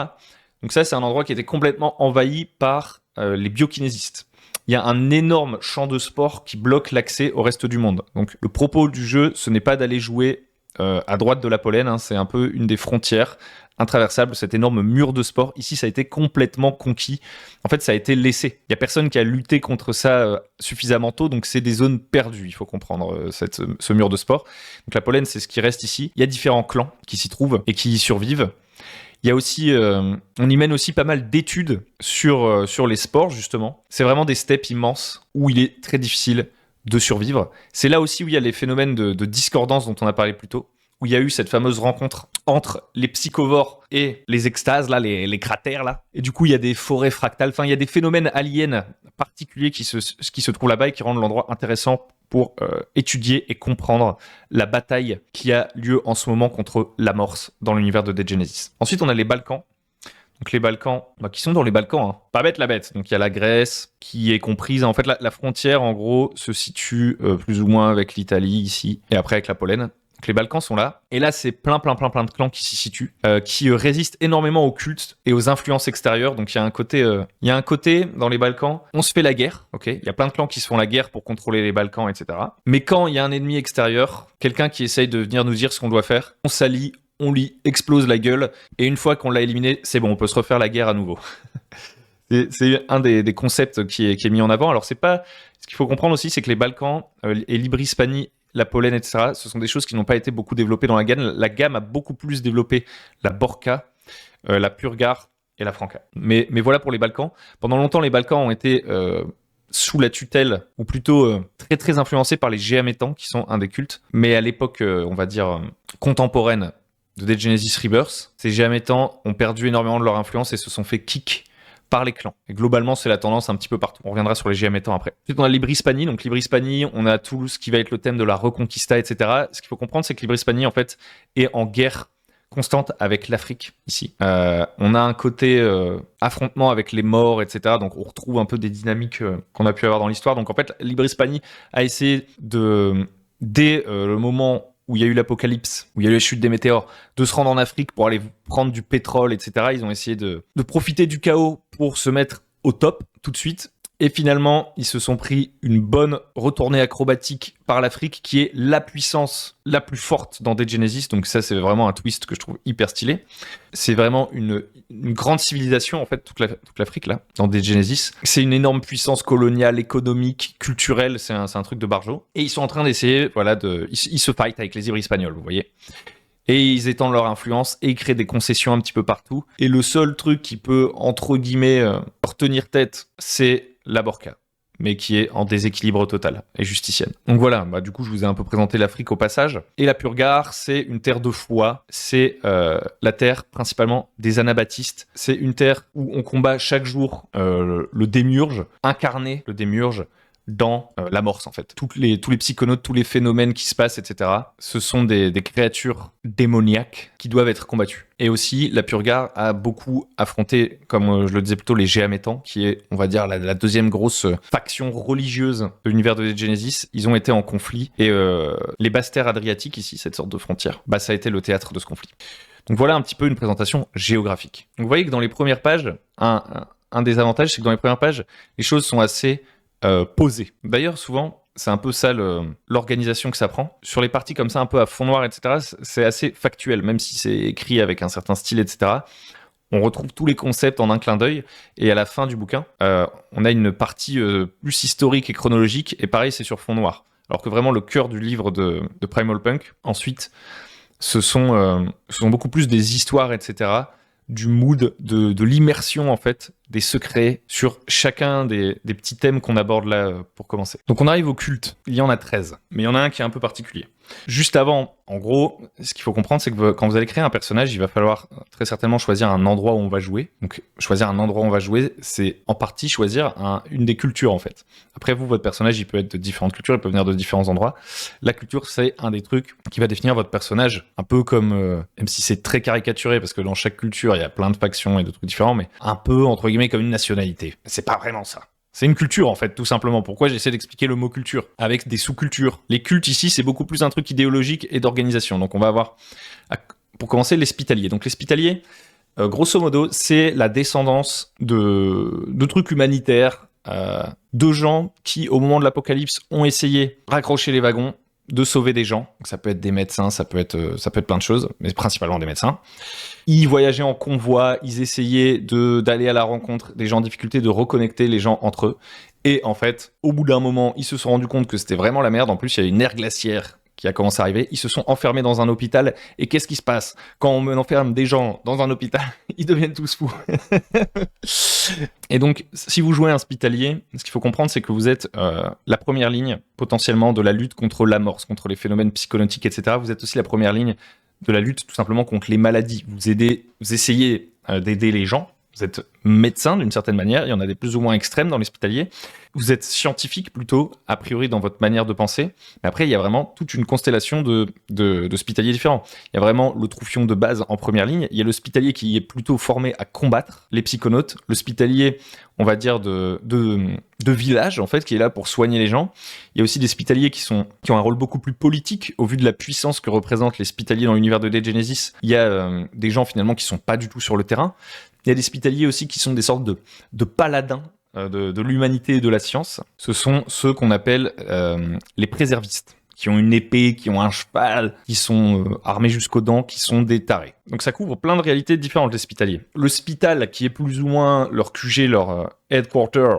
Donc ça, c'est un endroit qui était complètement envahi par les biokinésistes. Il y a un énorme champ de sport qui bloque l'accès au reste du monde. Donc le propos du jeu, ce n'est pas d'aller jouer à droite de la Pologne, c'est un peu une des frontières intraversables, cet énorme mur de sport. Ici, ça a été complètement conquis. En fait, ça a été laissé. Il n'y a personne qui a lutté contre ça suffisamment tôt, donc c'est des zones perdues, il faut comprendre ce mur de sport. Donc la Pologne, c'est ce qui reste ici. Il y a différents clans qui s'y trouvent et qui y survivent. Il y a aussi, on y mène aussi pas mal d'études sur les sports, justement. C'est vraiment des steppes immenses où il est très difficile de survivre. C'est là aussi où il y a les phénomènes de discordance dont on a parlé plus tôt, où il y a eu cette fameuse rencontre entre les psychovores et les extases, là, les cratères, là. Et du coup, il y a des forêts fractales, enfin, il y a des phénomènes aliens particuliers qui se trouvent là-bas et qui rendent l'endroit intéressant pour étudier et comprendre la bataille qui a lieu en ce moment contre l'amorce dans l'univers de Dead Genesis. Ensuite, on a les Balkans. Donc les Balkans, qui sont dans les Balkans, hein. Pas bête la bête. Donc il y a la Grèce qui est comprise. En fait, la frontière, en gros, se situe plus ou moins avec l'Italie ici et après avec la Pologne. Donc les Balkans sont là. Et là, c'est plein de clans qui s'y situent, qui résistent énormément aux cultes et aux influences extérieures. Donc il y a un côté dans les Balkans, on se fait la guerre, ok. Il y a plein de clans qui se font la guerre pour contrôler les Balkans, etc. Mais quand il y a un ennemi extérieur, quelqu'un qui essaye de venir nous dire ce qu'on doit faire, on s'allie, on lui explose la gueule, et une fois qu'on l'a éliminé, c'est bon, on peut se refaire la guerre à nouveau. C'est un des concepts qui est mis en avant. Alors, c'est pas. Ce qu'il faut comprendre aussi, c'est que les Balkans et l'Ibrie-Hispanie, la Pologne, etc., ce sont des choses qui n'ont pas été beaucoup développées dans la gamme. La gamme a beaucoup plus développé la Borka, la Purgar et la Franca. Mais voilà pour les Balkans. Pendant longtemps, les Balkans ont été sous la tutelle, ou plutôt très très influencés par les Géamétans, qui sont un des cultes. Mais à l'époque, on va dire, contemporaine de Dead Genesis Rebirth, ces Géamétans ont perdu énormément de leur influence et se sont fait kick par les clans. Et globalement, c'est la tendance un petit peu partout. On reviendra sur les Géamétans après. Ensuite, on a l'Ibrie-Hispanie. Donc l'Ibrie-Hispanie, on a tout ce qui va être le thème de la Reconquista, etc. Ce qu'il faut comprendre, c'est que l'Ibrie-Hispanie, en fait, est en guerre constante avec l'Afrique, ici. On a un côté affrontement avec les morts, etc. Donc on retrouve un peu des dynamiques qu'on a pu avoir dans l'histoire. Donc en fait, l'Ibrie-Hispanie a essayé dès le moment où il y a eu l'apocalypse, où il y a eu la chute des météores, de se rendre en Afrique pour aller prendre du pétrole, etc. Ils ont essayé de profiter du chaos pour se mettre au top tout de suite. Et finalement, ils se sont pris une bonne retournée acrobatique par l'Afrique, qui est la puissance la plus forte dans Dead Genesis. Donc ça, c'est vraiment un twist que je trouve hyper stylé. C'est vraiment une grande civilisation, en fait, toute l'Afrique, là, dans Dead Genesis. C'est une énorme puissance coloniale, économique, culturelle. C'est un truc de barjo. Et ils sont en train d'essayer, voilà, ils se fight avec les Ibres espagnols, vous voyez. Et ils étendent leur influence et ils créent des concessions un petit peu partout. Et le seul truc qui peut, entre guillemets, leur tenir tête, c'est la Borka, mais qui est en déséquilibre total et justicienne. Donc voilà, du coup, je vous ai un peu présenté l'Afrique au passage. Et la Purgar, c'est une terre de foi. C'est la terre principalement des anabaptistes. C'est une terre où on combat chaque jour le démiurge, incarner le démiurge dans l'amorce, en fait. Tous les psychonautes, tous les phénomènes qui se passent, etc., ce sont des créatures démoniaques qui doivent être combattues. Et aussi, la Purgar a beaucoup affronté, comme je le disais plutôt, les Géamétans, qui est, on va dire, la deuxième grosse faction religieuse de l'univers de Genesis. Ils ont été en conflit, et les basses terres adriatiques, ici, cette sorte de frontière, ça a été le théâtre de ce conflit. Donc voilà un petit peu une présentation géographique. Donc vous voyez que dans les premières pages, un des avantages, c'est que dans les premières pages, les choses sont assez posé. D'ailleurs, souvent, c'est un peu ça l'organisation que ça prend. Sur les parties comme ça, un peu à fond noir, etc., c'est assez factuel, même si c'est écrit avec un certain style, etc. On retrouve tous les concepts en un clin d'œil, et à la fin du bouquin, on a une partie plus historique et chronologique, et pareil, c'est sur fond noir. Alors que vraiment, le cœur du livre de Primal Punk, ensuite, ce sont beaucoup plus des histoires, etc., du mood, de l'immersion, en fait, des secrets sur chacun des petits thèmes qu'on aborde là pour commencer. Donc on arrive au culte. Il y en a 13, mais il y en a un qui est un peu particulier. Juste avant, en gros, ce qu'il faut comprendre, c'est que quand vous allez créer un personnage, il va falloir très certainement choisir un endroit où on va jouer. Donc choisir un endroit où on va jouer, c'est en partie choisir une des cultures, en fait. Après vous, votre personnage, il peut être de différentes cultures, il peut venir de différents endroits. La culture, c'est un des trucs qui va définir votre personnage, un peu comme, même si c'est très caricaturé, parce que dans chaque culture, il y a plein de factions et de trucs différents, mais un peu, entre guillemets, comme une nationalité. C'est pas vraiment ça. C'est une culture, en fait, tout simplement. Pourquoi j'essaie d'expliquer le mot culture avec des sous-cultures. Les cultes, ici, c'est beaucoup plus un truc idéologique et d'organisation. Donc, on va avoir, pour commencer, les Spitaliers. Donc, les Spitaliers, grosso modo, c'est la descendance de trucs humanitaires, de gens qui, au moment de l'apocalypse, ont essayé de raccrocher les wagons, de sauver des gens. Donc, ça peut être des médecins, ça peut être plein de choses, mais principalement des médecins. Ils voyageaient en convoi, ils essayaient d'aller à la rencontre des gens en difficulté, de reconnecter les gens entre eux. Et en fait, au bout d'un moment, ils se sont rendus compte que c'était vraiment la merde. En plus, il y a une ère glaciaire qui a commencé à arriver. Ils se sont enfermés dans un hôpital. Et qu'est-ce qui se passe quand on enferme des gens dans un hôpital? Ils deviennent tous fous. Et donc, si vous jouez un hospitalier, ce qu'il faut comprendre, c'est que vous êtes la première ligne potentiellement de la lutte contre l'amorce, contre les phénomènes psychonautiques, etc. Vous êtes aussi la première ligne de la lutte tout simplement contre les maladies. Vous essayez d'aider les gens. Vous êtes médecin d'une certaine manière, il y en a des plus ou moins extrêmes dans l'hospitalier. Vous êtes scientifique plutôt, a priori, dans votre manière de penser. Mais après, il y a vraiment toute une constellation d'hospitaliers différents. Il y a vraiment le troufion de base en première ligne. Il y a l'hospitalier qui est plutôt formé à combattre les psychonautes. L'hospitalier, on va dire, de village, en fait, qui est là pour soigner les gens. Il y a aussi des hospitaliers qui ont un rôle beaucoup plus politique au vu de la puissance que représentent les hospitaliers dans l'univers de Dead Genesis. Il y a des gens, finalement, qui sont pas du tout sur le terrain. Il y a des hospitaliers aussi qui sont des sortes de paladins de l'humanité et de la science. Ce sont ceux qu'on appelle les préservistes, qui ont une épée, qui ont un cheval, qui sont armés jusqu'aux dents, qui sont des tarés. Donc ça couvre plein de réalités différentes, les hospitaliers. L'hospital, qui est plus ou moins leur QG, leur headquarter,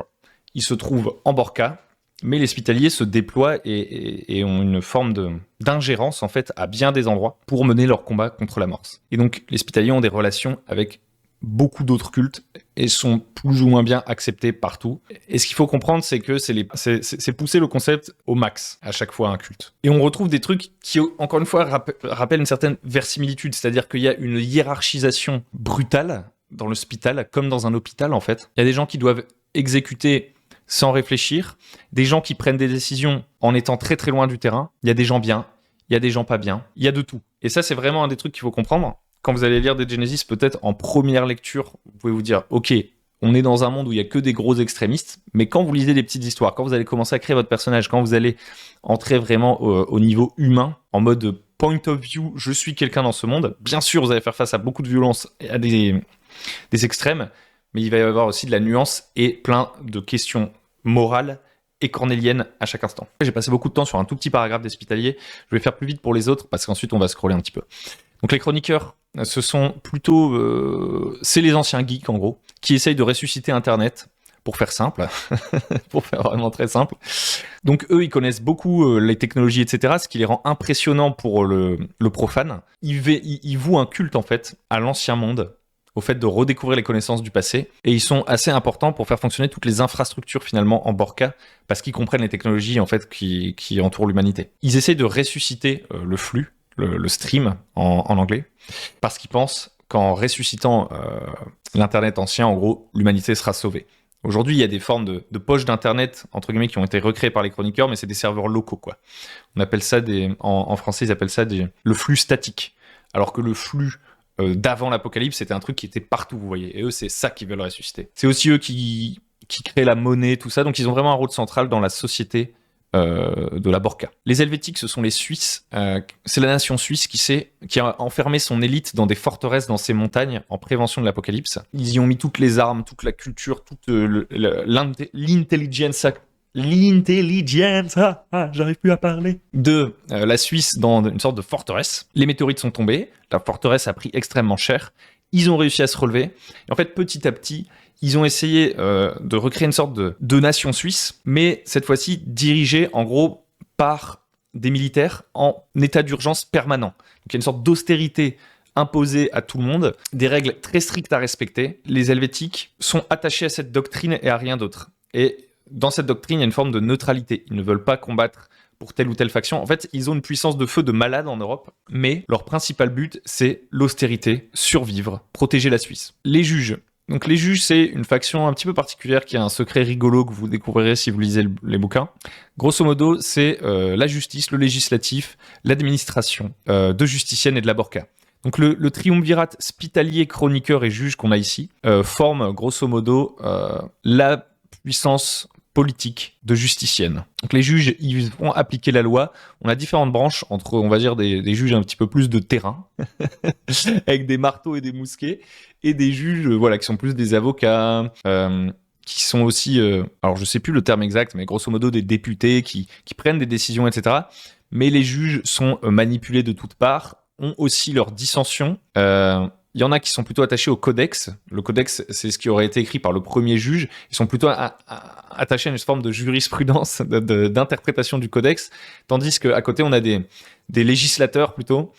il se trouve en Borca, mais les hospitaliers se déploient et ont une forme d'ingérence, en fait, à bien des endroits pour mener leur combat contre la morse. Et donc, les hospitaliers ont des relations avec beaucoup d'autres cultes et sont plus ou moins bien acceptés partout. Et ce qu'il faut comprendre, c'est que c'est pousser le concept au max à chaque fois un culte. Et on retrouve des trucs qui, encore une fois, rappellent une certaine verisimilitude, c'est-à-dire qu'il y a une hiérarchisation brutale dans l'hospital, comme dans un hôpital en fait. Il y a des gens qui doivent exécuter sans réfléchir, des gens qui prennent des décisions en étant très très loin du terrain. Il y a des gens bien, il y a des gens pas bien, il y a de tout. Et ça, c'est vraiment un des trucs qu'il faut comprendre. Quand vous allez lire Dead Genesis, peut-être en première lecture, vous pouvez vous dire, ok, on est dans un monde où il y a que des gros extrémistes, mais quand vous lisez des petites histoires, quand vous allez commencer à créer votre personnage, quand vous allez entrer vraiment au niveau humain, en mode point of view, je suis quelqu'un dans ce monde, bien sûr, vous allez faire face à beaucoup de violence et à des extrêmes, mais il va y avoir aussi de la nuance et plein de questions morales et cornéliennes à chaque instant. J'ai passé beaucoup de temps sur un tout petit paragraphe d'hospitalier, je vais faire plus vite pour les autres, parce qu'ensuite on va scroller un petit peu. Donc les chroniqueurs, ce sont plutôt... c'est les anciens geeks, en gros, qui essayent de ressusciter Internet, pour faire simple, pour faire vraiment très simple. Donc eux, ils connaissent beaucoup les technologies, etc., ce qui les rend impressionnants pour le profane. Ils vouent un culte, en fait, à l'ancien monde, au fait de redécouvrir les connaissances du passé, et ils sont assez importants pour faire fonctionner toutes les infrastructures, finalement, en Borca, parce qu'ils comprennent les technologies, en fait, qui entourent l'humanité. Ils essayent de ressusciter le flux, le stream en anglais, parce qu'ils pensent qu'en ressuscitant l'Internet ancien, en gros, l'humanité sera sauvée. Aujourd'hui, il y a des formes de poches d'Internet, entre guillemets, qui ont été recréées par les chroniqueurs, mais c'est des serveurs locaux, quoi. On appelle ça en français, ils appellent ça le flux statique. Alors que le flux d'avant l'apocalypse, c'était un truc qui était partout, vous voyez. Et eux, c'est ça qu'ils veulent ressusciter. C'est aussi eux qui créent la monnaie, tout ça. Donc, ils ont vraiment un rôle central dans la société de la Borca. Les Helvétiques, ce sont les Suisses. C'est la nation suisse qui a enfermé son élite dans des forteresses dans ces montagnes en prévention de l'apocalypse. Ils y ont mis toutes les armes, toute la culture, toute l'intelligence, j'arrive plus à parler, de la Suisse dans une sorte de forteresse. Les météorites sont tombés, la forteresse a pris extrêmement cher, ils ont réussi à se relever, et en fait, petit à petit, ils ont essayé de recréer une sorte de nation suisse, mais cette fois-ci dirigée en gros par des militaires en état d'urgence permanent. Donc il y a une sorte d'austérité imposée à tout le monde, des règles très strictes à respecter. Les Helvétiques sont attachés à cette doctrine et à rien d'autre. Et dans cette doctrine, il y a une forme de neutralité. Ils ne veulent pas combattre pour telle ou telle faction. En fait, ils ont une puissance de feu de malade en Europe, mais leur principal but, c'est l'austérité, survivre, protéger la Suisse. Les juges. Donc les juges, c'est une faction un petit peu particulière qui a un secret rigolo que vous découvrirez si vous lisez les bouquins. Grosso modo, c'est la justice, le législatif, l'administration de justicienne et de la Borca. Donc le triumvirat hospitalier, chroniqueur et juge qu'on a ici forme grosso modo la puissance politique de justicienne. Donc les juges, ils vont appliquer la loi. On a différentes branches entre, on va dire, des juges un petit peu plus de terrain, avec des marteaux et des mousquets, et des juges, voilà, qui sont plus des avocats, qui sont aussi, alors je sais plus le terme exact, mais grosso modo des députés qui prennent des décisions, etc. Mais les juges sont manipulés de toutes parts, ont aussi leurs dissensions, Il y en a qui sont plutôt attachés au codex. Le codex, c'est ce qui aurait été écrit par le premier juge. Ils sont plutôt attachés à une forme de jurisprudence, d'interprétation du codex, tandis qu'à côté, on a des législateurs plutôt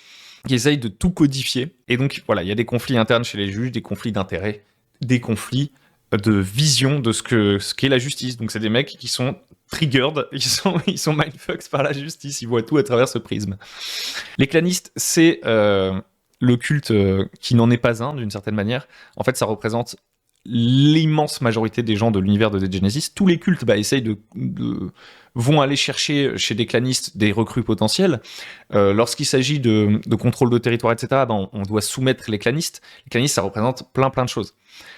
qui essayent de tout codifier. Et donc, voilà, il y a des conflits internes chez les juges, des conflits d'intérêts, des conflits de vision de ce qu'est la justice. Donc, c'est des mecs qui sont triggered, ils sont mindfucked par la justice, ils voient tout à travers ce prisme. Les clanistes, c'est le culte qui n'en est pas un, d'une certaine manière. En fait, ça représente l'immense majorité des gens de l'univers de Dead Genesis. Tous les cultes essayent vont aller chercher chez des clanistes des recrues potentielles. Lorsqu'il s'agit de contrôle de territoire, etc., on doit soumettre les clanistes. Les clanistes, ça représente plein de choses.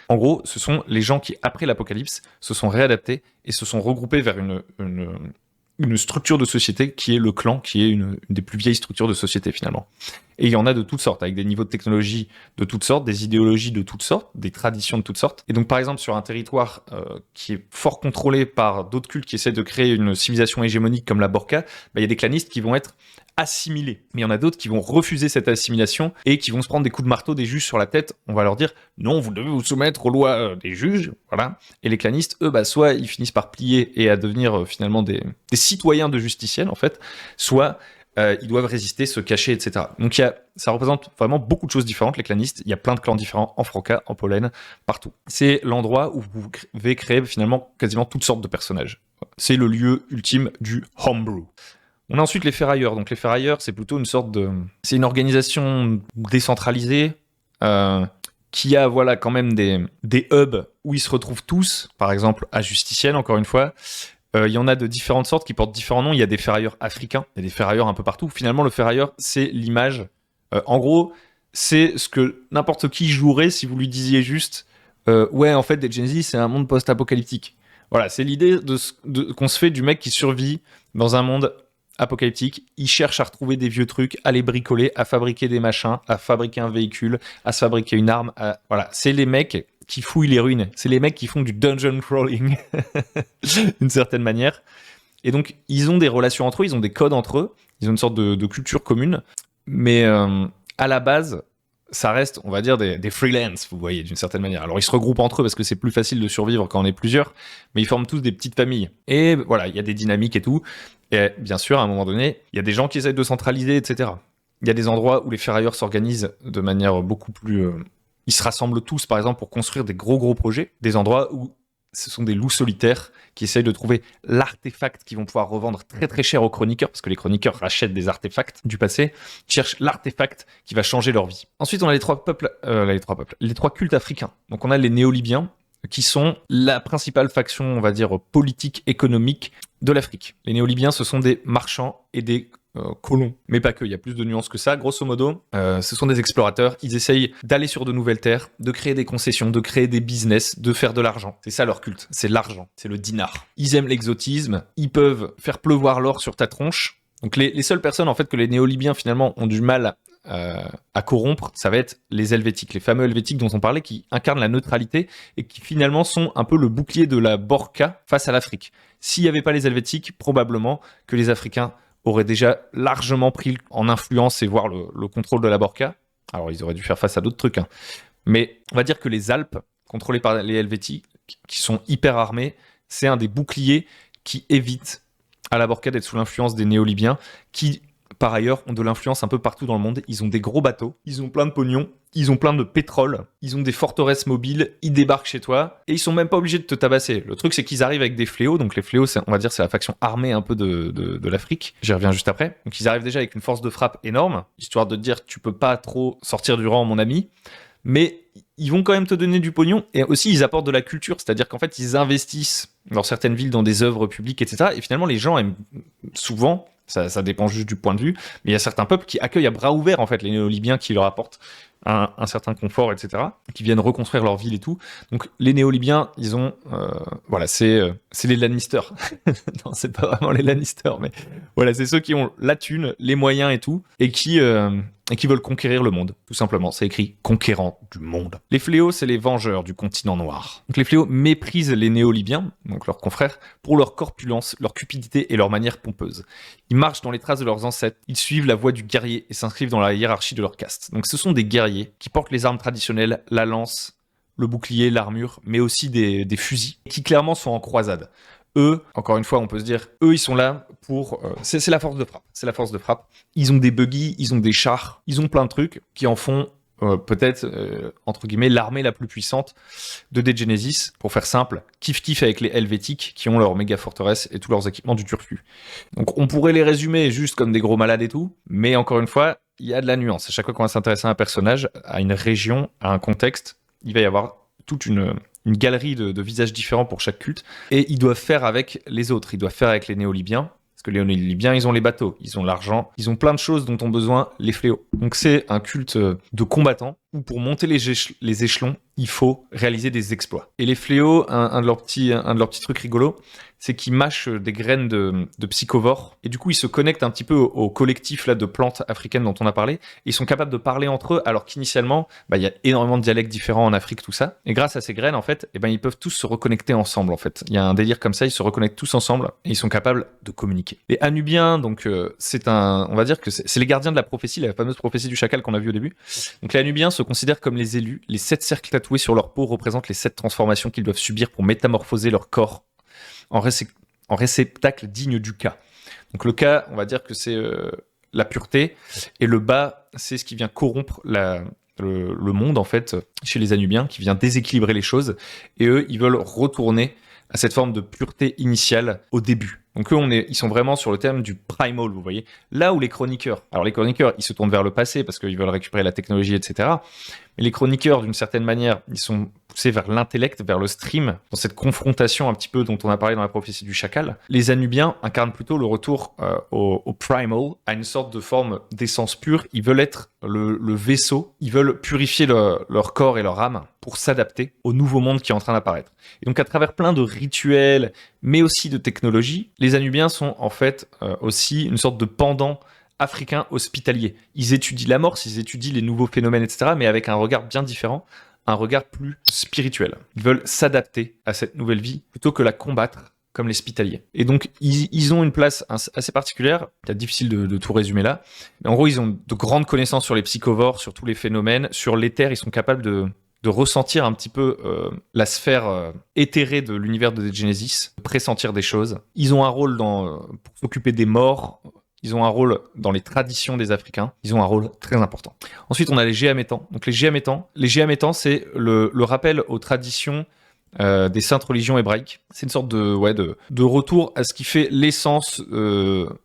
En gros, ce sont les gens qui, après l'apocalypse, se sont réadaptés et se sont regroupés vers une structure de société qui est le clan, qui est une des plus vieilles structures de société finalement. Et il y en a de toutes sortes, avec des niveaux de technologie de toutes sortes, des idéologies de toutes sortes, des traditions de toutes sortes. Et donc par exemple sur un territoire qui est fort contrôlé par d'autres cultes qui essaient de créer une civilisation hégémonique comme la Borca, il y a des clanistes qui vont être assimilés. Mais il y en a d'autres qui vont refuser cette assimilation et qui vont se prendre des coups de marteau des juges sur la tête. On va leur dire « Non, vous devez vous soumettre aux lois des juges. » Voilà. Et les clanistes, eux, soit ils finissent par plier et à devenir finalement des citoyens de justiciels, en fait, soit ils doivent résister, se cacher, etc. Donc ça représente vraiment beaucoup de choses différentes, les clanistes. Il y a plein de clans différents en Franca, en Pollen, partout. C'est l'endroit où vous pouvez créer finalement quasiment toutes sortes de personnages. C'est le lieu ultime du homebrew. On a ensuite les ferrailleurs. Donc les ferrailleurs, c'est plutôt une sorte de... C'est une organisation décentralisée qui a quand même des hubs où ils se retrouvent tous, par exemple à Justiciel, encore une fois. Il y en a de différentes sortes qui portent différents noms. Il y a des ferrailleurs africains, il y a des ferrailleurs un peu partout. Finalement, le ferrailleur, c'est l'image. En gros, c'est ce que n'importe qui jouerait si vous lui disiez juste ouais, en fait, Dead Genesis, c'est un monde post-apocalyptique. Voilà, c'est l'idée qu'on se fait du mec qui survit dans un monde apocalyptique. Il cherche à retrouver des vieux trucs, à les bricoler, à fabriquer des machins, à fabriquer un véhicule, à se fabriquer une arme. Voilà, c'est les mecs qui fouillent les ruines. C'est les mecs qui font du dungeon crawling, d'une certaine manière. Et donc, ils ont des relations entre eux, ils ont des codes entre eux, ils ont une sorte de culture commune. Mais à la base, ça reste, on va dire, des freelance, vous voyez, d'une certaine manière. Alors, ils se regroupent entre eux parce que c'est plus facile de survivre quand on est plusieurs, mais ils forment tous des petites familles. Et voilà, il y a des dynamiques et tout. Et bien sûr, à un moment donné, il y a des gens qui essayent de centraliser, etc. Il y a des endroits où les ferrailleurs s'organisent de manière beaucoup plus... Ils se rassemblent tous, par exemple, pour construire des gros projets. Des endroits où ce sont des loups solitaires qui essayent de trouver l'artefact qu'ils vont pouvoir revendre très cher aux chroniqueurs, parce que les chroniqueurs rachètent des artefacts du passé, qui cherchent l'artefact qui va changer leur vie. Ensuite, on a les trois cultes africains. Donc on a les néo-libyens, qui sont la principale faction, on va dire, politique, économique de l'Afrique. Les néo-libyens, ce sont des marchands et des colons. Mais pas que, il y a plus de nuances que ça. Grosso modo, ce sont des explorateurs. Ils essayent d'aller sur de nouvelles terres, de créer des concessions, de créer des business, de faire de l'argent. C'est ça leur culte, c'est l'argent, c'est le dinar. Ils aiment l'exotisme, ils peuvent faire pleuvoir l'or sur ta tronche. Donc les seules personnes en fait que les néo-libyens finalement ont du mal à corrompre, ça va être les Helvétiques, les fameux Helvétiques dont on parlait, qui incarnent la neutralité et qui finalement sont un peu le bouclier de la Borca face à l'Afrique. S'il n'y avait pas les Helvétiques, probablement que les Africains auraient déjà largement pris en influence et voire le contrôle de la Borca. Alors ils auraient dû faire face à d'autres trucs, hein. Mais on va dire que les Alpes, contrôlées par les Helvétiques, qui sont hyper armés, c'est un des boucliers qui évite à la Borca d'être sous l'influence des néo-libyens, qui par ailleurs ont de l'influence un peu partout dans le monde. Ils ont des gros bateaux, ils ont plein de pognon, ils ont plein de pétrole, ils ont des forteresses mobiles, ils débarquent chez toi et ils sont même pas obligés de te tabasser. Le truc, c'est qu'ils arrivent avec des fléaux. Donc les fléaux, on va dire, c'est la faction armée un peu de l'Afrique. J'y reviens juste après. Donc ils arrivent déjà avec une force de frappe énorme, histoire de te dire tu peux pas trop sortir du rang, mon ami. Mais ils vont quand même te donner du pognon et aussi ils apportent de la culture, c'est-à-dire qu'en fait ils investissent dans certaines villes dans des œuvres publiques, etc. Et finalement les gens aiment souvent, ça dépend juste du point de vue, mais il y a certains peuples qui accueillent à bras ouverts en fait les néo-libyens, qui leur apportent un certain confort, etc., qui viennent reconstruire leur ville et tout. Donc les néo-libyens, ils ont... voilà, c'est les Lannister. Non, c'est pas vraiment les Lannister, mais voilà, c'est ceux qui ont la thune, les moyens et tout, et qui veulent conquérir le monde, tout simplement. C'est écrit « conquérant du monde ». Les fléaux, c'est les vengeurs du continent noir. Donc les fléaux méprisent les néo-libyens, donc leurs confrères, pour leur corpulence, leur cupidité et leur manière pompeuse. Ils marchent dans les traces de leurs ancêtres, ils suivent la voie du guerrier et s'inscrivent dans la hiérarchie de leur caste. Donc ce sont des guerriers. chevaliers qui portent les armes traditionnelles, la lance, le bouclier, l'armure, mais aussi des fusils, qui clairement sont en croisade. Eux, encore une fois, on peut se dire, eux, ils sont là pour... c'est la force de frappe. C'est la force de frappe. Ils ont des buggy, ils ont des chars, ils ont plein de trucs qui en font peut-être, entre guillemets, l'armée la plus puissante de Dead Genesis. Pour faire simple, kiff-kiff avec les Helvétiques qui ont leur méga forteresse et tous leurs équipements du turfu. Donc on pourrait les résumer juste comme des gros malades et tout, mais encore une fois, il y a de la nuance. À chaque fois qu'on va s'intéresser à un personnage, à une région, à un contexte, il va y avoir toute une galerie de visages différents pour chaque culte, et ils doivent faire avec les autres, ils doivent faire avec les néo-libyens, parce que les néo-libyens, ils ont les bateaux, ils ont l'argent, ils ont plein de choses dont ont besoin les fléaux. Donc c'est un culte de combattants, où pour monter les échelons, il faut réaliser des exploits. Et les fléaux, un de leurs petits trucs rigolos, c'est qu'ils mâchent des graines de psychovore, et du coup ils se connectent un petit peu au collectif là, de plantes africaines dont on a parlé, et ils sont capables de parler entre eux, alors qu'initialement, il y a énormément de dialectes différents en Afrique, tout ça, et grâce à ces graines, en fait, ils peuvent tous se reconnecter ensemble, en fait. Il y a un délire comme ça, ils se reconnectent tous ensemble, et ils sont capables de communiquer. Les Anubiens, donc, on va dire que c'est les gardiens de la prophétie, la fameuse prophétie du chacal qu'on a vu au début. Donc les Anubiens se considèrent comme les élus, les 7 cercles tatoués sur leur peau représentent les 7 transformations qu'ils doivent subir pour métamorphoser leur corps en réceptacle digne du Ka. Donc le Ka, on va dire que c'est la pureté, et le Ba, c'est ce qui vient corrompre le monde, en fait, chez les Anubiens, qui vient déséquilibrer les choses, et eux, ils veulent retourner à cette forme de pureté initiale au début. Donc eux, ils sont vraiment sur le thème du primal, vous voyez. Là où les chroniqueurs, alors les chroniqueurs, ils se tournent vers le passé parce qu'ils veulent récupérer la technologie, etc. Mais les chroniqueurs, d'une certaine manière, ils sont poussés vers l'intellect, vers le stream, dans cette confrontation un petit peu dont on a parlé dans la prophétie du chacal. Les Anubiens incarnent plutôt le retour au primal, à une sorte de forme d'essence pure. Ils veulent être le vaisseau, ils veulent purifier leur corps et leur âme pour s'adapter au nouveau monde qui est en train d'apparaître. Et donc à travers plein de rituels, mais aussi de technologies, les Anubiens sont en fait aussi une sorte de pendant africain hospitalier. Ils étudient l'amorce, ils étudient les nouveaux phénomènes, etc., mais avec un regard bien différent, un regard plus spirituel. Ils veulent s'adapter à cette nouvelle vie plutôt que la combattre comme les Spitaliers. Et donc, ils ont une place assez particulière, c'est difficile de tout résumer là, mais en gros, ils ont de grandes connaissances sur les psychovores, sur tous les phénomènes, sur l'éther, ils sont capables de ressentir un petit peu la sphère éthérée de l'univers de Dead Genesis, de pressentir des choses. Ils ont un rôle pour s'occuper des morts, ils ont un rôle dans les traditions des Africains, ils ont un rôle très important. Ensuite, on a les Géamétans. Donc les Géamétans, c'est le rappel aux traditions des saintes religions hébraïques. C'est une sorte de retour à ce qui fait l'essence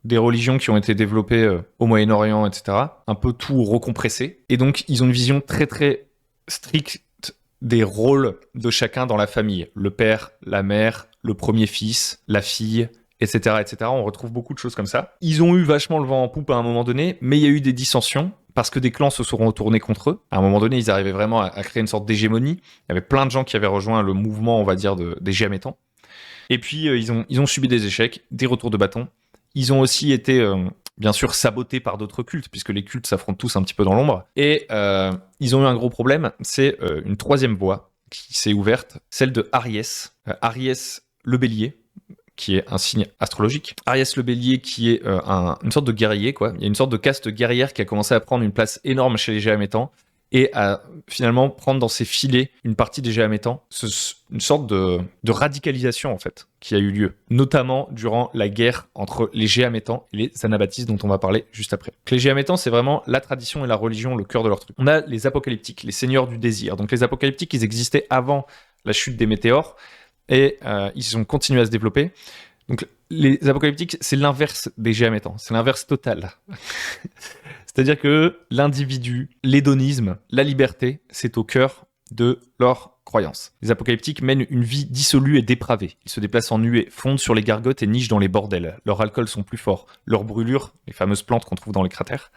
des religions qui ont été développées au Moyen-Orient, etc. Un peu tout recompressé. Et donc, ils ont une vision très très stricte des rôles de chacun dans la famille. Le père, la mère, le premier fils, la fille, etc., etc. On retrouve beaucoup de choses comme ça. Ils ont eu vachement le vent en poupe à un moment donné, mais il y a eu des dissensions parce que des clans se sont retournés contre eux. À un moment donné, ils arrivaient vraiment à créer une sorte d'hégémonie. Il y avait plein de gens qui avaient rejoint le mouvement, on va dire, des Géamétans. Et puis, ils ont subi des échecs, des retours de bâton. Ils ont aussi été, bien sûr, sabotés par d'autres cultes, puisque les cultes s'affrontent tous un petit peu dans l'ombre. Et ils ont eu un gros problème, c'est une troisième voie qui s'est ouverte, celle de Aries. Aries, le bélier, qui est un signe astrologique. Aries le bélier, qui est une sorte de guerrier, quoi. Il y a une sorte de caste guerrière qui a commencé à prendre une place énorme chez les Géamétans et à finalement prendre dans ses filets une partie des Géamétans. Une sorte de radicalisation, en fait, qui a eu lieu, notamment durant la guerre entre les Géamétans et les Anabaptistes, dont on va parler juste après. Les Géamétans, c'est vraiment la tradition et la religion, le cœur de leur truc. On a les apocalyptiques, les seigneurs du désir. Donc les apocalyptiques, ils existaient avant la chute des météores, et ils ont continué à se développer. Donc les apocalyptiques, c'est l'inverse des Géamétans, c'est l'inverse total. C'est-à-dire que l'individu, l'hédonisme, la liberté, c'est au cœur de leur croyance. Les apocalyptiques mènent une vie dissolue et dépravée. Ils se déplacent en nuée, fondent sur les gargotes et nichent dans les bordels. Leurs alcools sont plus forts, leurs brûlures, les fameuses plantes qu'on trouve dans les cratères,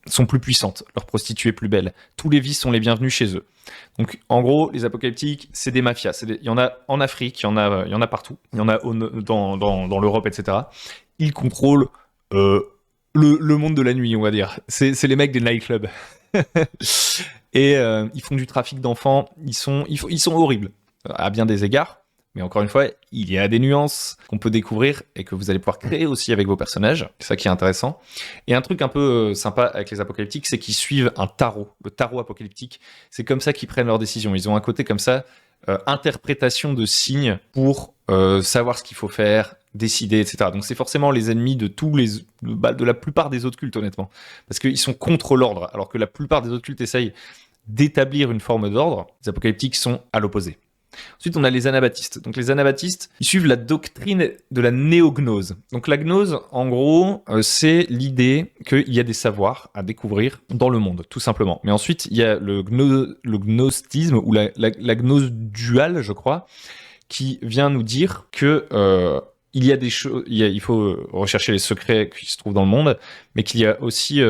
sont plus puissantes, leurs prostituées plus belles. Tous les vices sont les bienvenus chez eux. Donc, en gros, les apocalyptiques, c'est des mafias. Il y en a en Afrique, il y en a partout. Il y en a dans l'Europe, etc. Ils contrôlent le monde de la nuit, on va dire. C'est les mecs des nightclubs. Et ils font du trafic d'enfants. Ils sont horribles, à bien des égards. Mais encore une fois, il y a des nuances qu'on peut découvrir et que vous allez pouvoir créer aussi avec vos personnages. C'est ça qui est intéressant. Et un truc un peu sympa avec les apocalyptiques, c'est qu'ils suivent un tarot, le tarot apocalyptique. C'est comme ça qu'ils prennent leurs décisions. Ils ont un côté comme ça, interprétation de signes pour savoir ce qu'il faut faire, décider, etc. Donc c'est forcément les ennemis de de la plupart des autres cultes, honnêtement. Parce qu'ils sont contre l'ordre, alors que la plupart des autres cultes essayent d'établir une forme d'ordre. Les apocalyptiques sont à l'opposé. Ensuite, on a les anabaptistes. Donc les anabaptistes, ils suivent la doctrine de la néognose. Donc la gnose, en gros, c'est l'idée qu'il y a des savoirs à découvrir dans le monde, tout simplement. Mais ensuite, il y a le gnostisme, ou la gnose duale, je crois, qui vient nous dire que il y a des choses, il faut rechercher les secrets qui se trouvent dans le monde, mais qu'il y a aussi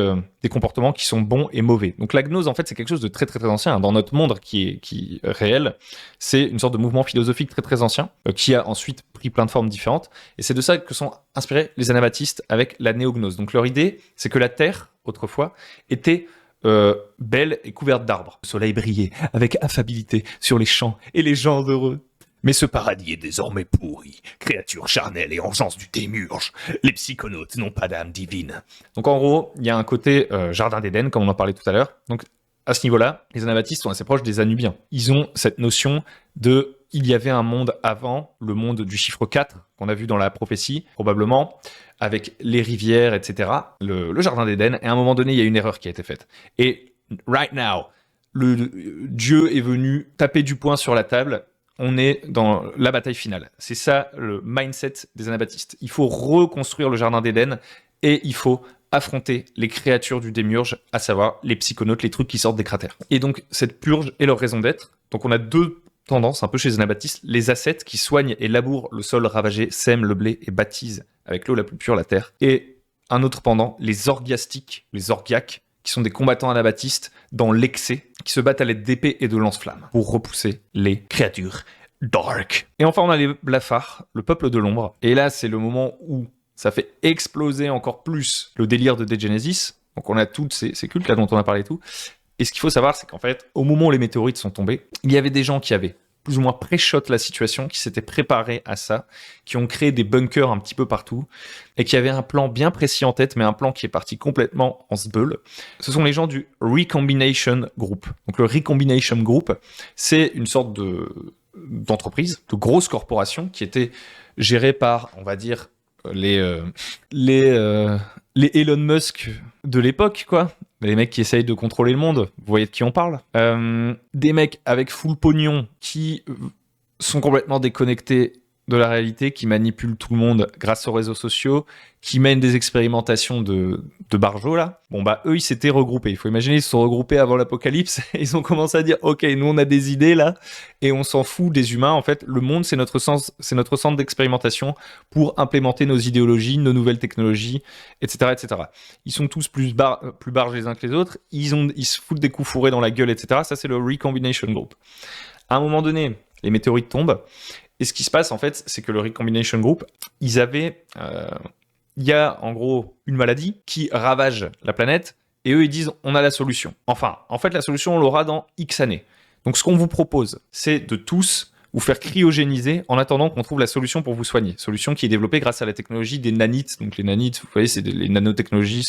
des comportements qui sont bons et mauvais. Donc la gnose, en fait, c'est quelque chose de très très très ancien dans notre monde qui est réel. C'est une sorte de mouvement philosophique très très ancien qui a ensuite pris plein de formes différentes. Et c'est de ça que sont inspirés les anabaptistes avec la néognose. Donc leur idée, c'est que la Terre, autrefois, était belle et couverte d'arbres. Le soleil brillait avec affabilité sur les champs et les gens heureux. Mais ce paradis est désormais pourri, créature charnelle et engeance du démiurge. Les psychonautes n'ont pas d'âme divine. Donc en gros, il y a un côté jardin d'Éden, comme on en parlait tout à l'heure. Donc à ce niveau-là, les anabaptistes sont assez proches des Anubiens. Ils ont cette notion de il y avait un monde avant, le monde du chiffre 4, qu'on a vu dans la prophétie, probablement, avec les rivières, etc., le jardin d'Éden, et à un moment donné, il y a une erreur qui a été faite. Et right now, Dieu est venu taper du poing sur la table. On est dans la bataille finale. C'est ça le mindset des anabaptistes. Il faut reconstruire le jardin d'Éden et il faut affronter les créatures du démiurge, à savoir les psychonautes, les trucs qui sortent des cratères. Et donc cette purge est leur raison d'être. Donc on a deux tendances un peu chez les anabaptistes. Les ascètes qui soignent et labourent le sol ravagé, sèment le blé et baptisent avec l'eau la plus pure la terre. Et un autre pendant, les orgiastiques, les orgiaques, qui sont des combattants anabaptistes dans l'excès, qui se battent à l'aide d'épées et de lance-flammes pour repousser les créatures dark. Et enfin, on a les blafards, le peuple de l'ombre. Et là, c'est le moment où ça fait exploser encore plus le délire de Dead Genesis. Donc on a toutes ces cultes là dont on a parlé et tout. Et ce qu'il faut savoir, c'est qu'en fait, au moment où les météorites sont tombés, il y avait des gens qui avaient plus ou moins pré-shot la situation, qui s'étaient préparés à ça, qui ont créé des bunkers un petit peu partout, et qui avaient un plan bien précis en tête, mais un plan qui est parti complètement en sbeul. Ce sont les gens du Recombination Group. Donc le Recombination Group, c'est une sorte d'entreprise, de grosse corporation, qui était gérée par, on va dire, les Elon Musk de l'époque, quoi. Les mecs qui essayent de contrôler le monde, vous voyez de qui on parle. Des mecs avec full pognon qui sont complètement déconnectés de la réalité, qui manipulent tout le monde grâce aux réseaux sociaux, qui mènent des expérimentations de barjots, là. Bon, bah, eux, ils s'étaient regroupés. Il faut imaginer, ils se sont regroupés avant l'apocalypse. Ils ont commencé à dire, OK, nous, on a des idées, là, et on s'en fout des humains. En fait, le monde, c'est notre centre d'expérimentation pour implémenter nos idéologies, nos nouvelles technologies, etc., etc. Ils sont tous plus barges les uns que les autres. Ils se foutent des coups fourrés dans la gueule, etc. Ça, c'est le Recombination Group. À un moment donné, les météorites tombent. Et ce qui se passe, en fait, c'est que le Recombination Group, il y a en gros une maladie qui ravage la planète, et eux, ils disent, on a la solution. Enfin, en fait, la solution, on l'aura dans X années. Donc, ce qu'on vous propose, c'est de tous vous faire cryogéniser en attendant qu'on trouve la solution pour vous soigner. Solution qui est développée grâce à la technologie des nanites. Donc, les nanites, vous voyez, c'est les nanotechnologies,